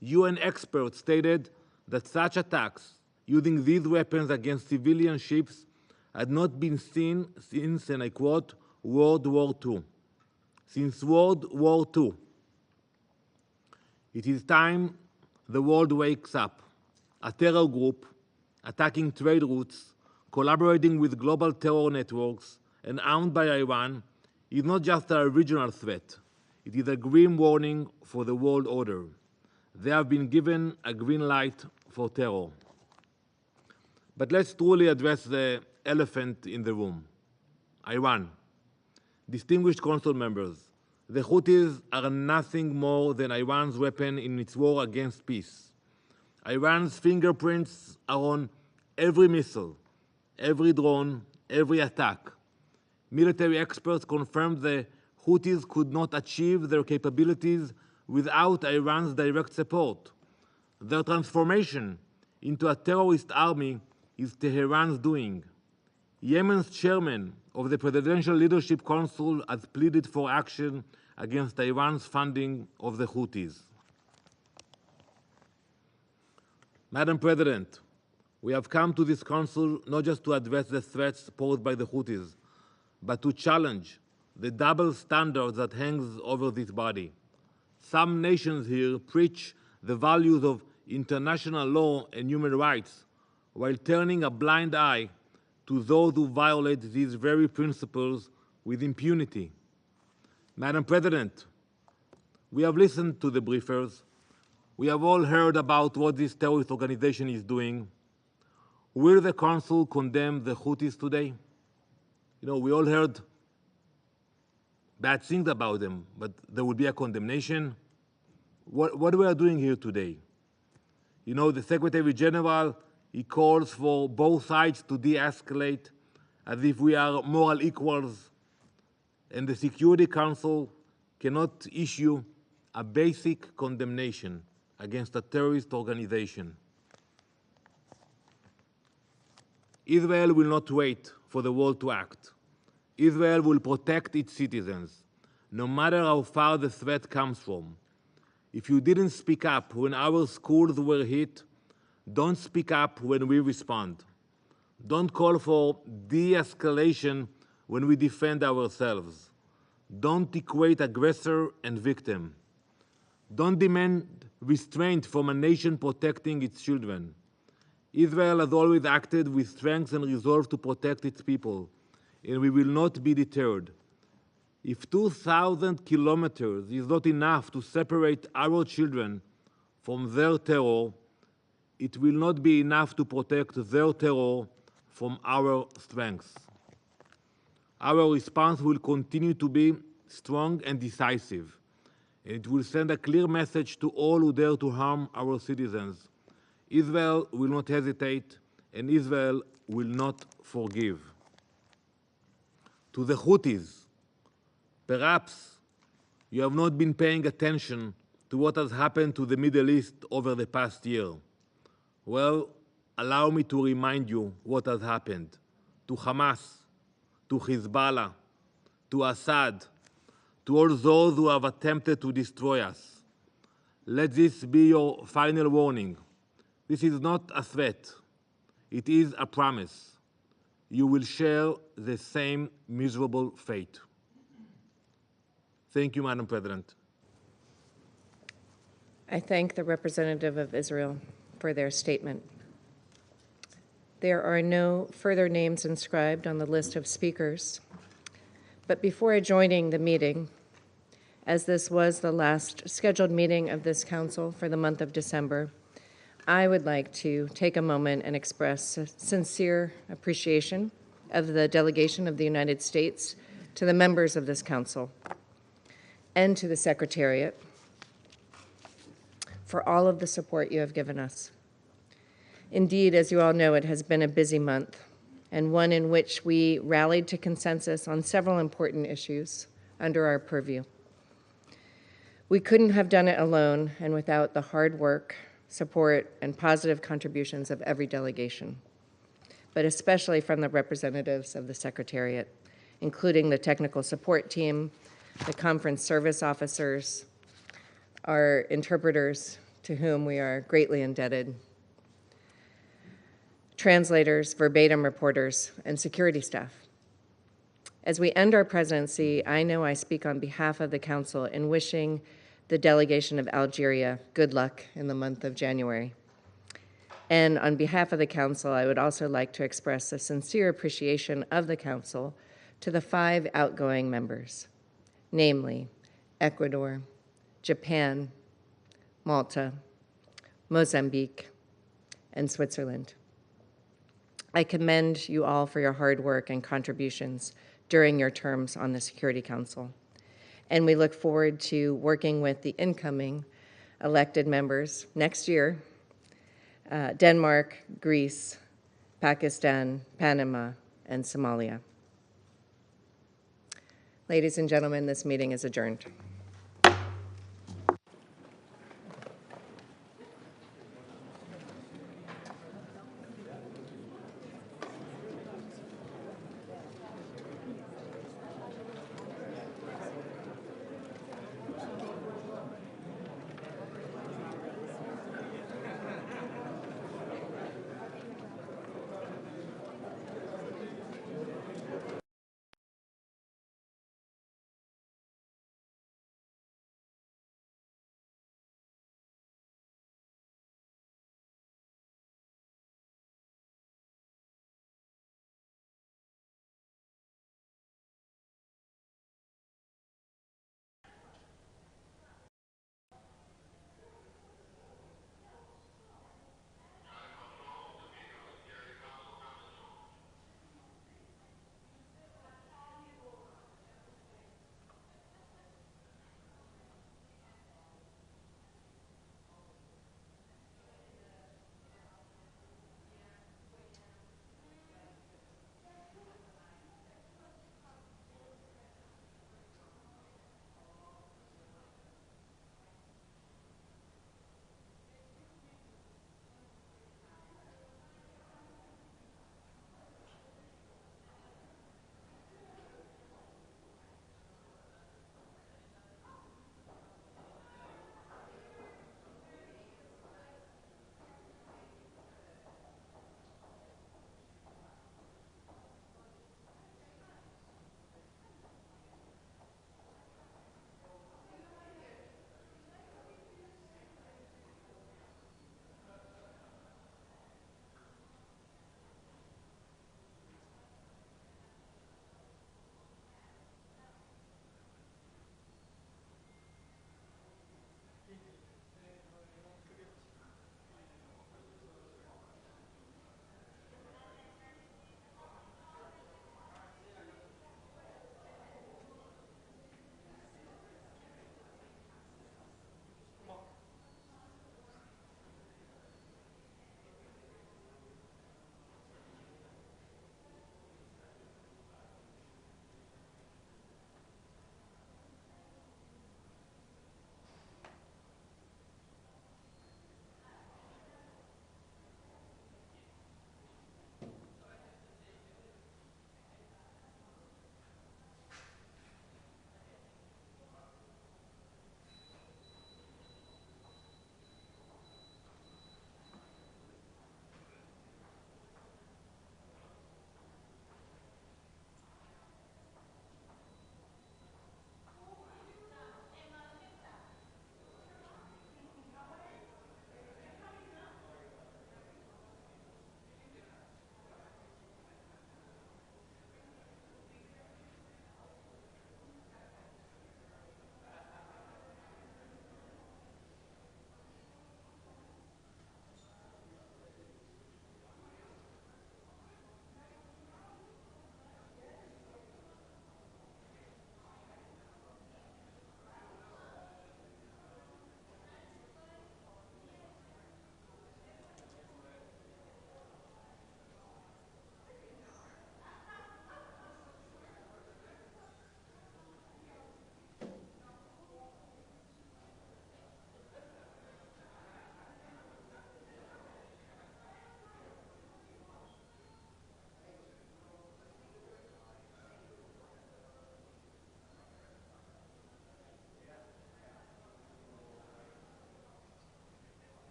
UN experts stated that such attacks using these weapons against civilian ships had not been seen since, and I quote, World War II. Since World War II. It is time the world wakes up. A terror group attacking trade routes, collaborating with global terror networks, and armed by Iran is not just a regional threat. It is a grim warning for the world order. They have been given a green light for terror. But let's truly address the elephant in the room. Iran. Distinguished council members, the Houthis are nothing more than Iran's weapon in its war against peace. Iran's fingerprints are on every missile, every drone, every attack. Military experts confirmed the Houthis could not achieve their capabilities without Iran's direct support. Their transformation into a terrorist army is Tehran's doing. Yemen's chairman of the Presidential Leadership Council has pleaded for action against Iran's funding of the Houthis. Madam President, we have come to this council not just to address the threats posed by the Houthis, but to challenge the double standards that hangs over this body. Some nations here preach the values of international law and human rights while turning a blind eye to those who violate these very principles with impunity. Madam President, we have listened to the briefers. We have all heard about what this terrorist organization is doing. Will the Council condemn the Houthis today? You know, we all heard bad things about them, but there will be a condemnation. What we are doing here today? You know, the Secretary General, he calls for both sides to de-escalate as if we are moral equals, and the Security Council cannot issue a basic condemnation against a terrorist organization. Israel will not wait for the world to act. Israel will protect its citizens, no matter how far the threat comes from. If you didn't speak up when our schools were hit, don't speak up when we respond. Don't call for de-escalation when we defend ourselves. Don't equate aggressor and victim. Don't demand restraint from a nation protecting its children. Israel has always acted with strength and resolve to protect its people, and we will not be deterred. If 2,000 kilometers is not enough to separate our children from their terror, it will not be enough to protect their terror from our strength. Our response will continue to be strong and decisive, and it will send a clear message to all who dare to harm our citizens. Israel will not hesitate, and Israel will not forgive. To the Houthis, perhaps you have not been paying attention to what has happened to the Middle East over the past year. Well, allow me to remind you what has happened to Hamas, to Hezbollah, to Assad, to all those who have attempted to destroy us. Let this be your final warning. This is not a threat. It is a promise. You will share the same miserable fate. Thank you, Madam President. I thank the representative of Israel for their statement. There are no further names inscribed on the list of speakers. But before adjourning the meeting, as this was the last scheduled meeting of this council for the month of December, I would like to take a moment and express sincere appreciation of the delegation of the United States to the members of this council and to the Secretariat for all of the support you have given us. Indeed, as you all know, it has been a busy month, and one in which we rallied to consensus on several important issues under our purview. We couldn't have done it alone and without the hard work, support, and positive contributions of every delegation, but especially from the representatives of the Secretariat, including the technical support team, the conference service officers, our interpreters, to whom we are greatly indebted, translators, verbatim reporters, and security staff. As we end our presidency, I know I speak on behalf of the Council in wishing the delegation of Algeria good luck in the month of January. And on behalf of the Council, I would also like to express a sincere appreciation of the Council to the 5 outgoing members, namely Ecuador, Japan, Malta, Mozambique, and Switzerland. I commend you all for your hard work and contributions during your terms on the Security Council, and we look forward to working with the incoming elected members next year, Denmark, Greece, Pakistan, Panama, and Somalia. Ladies and gentlemen, this meeting is adjourned.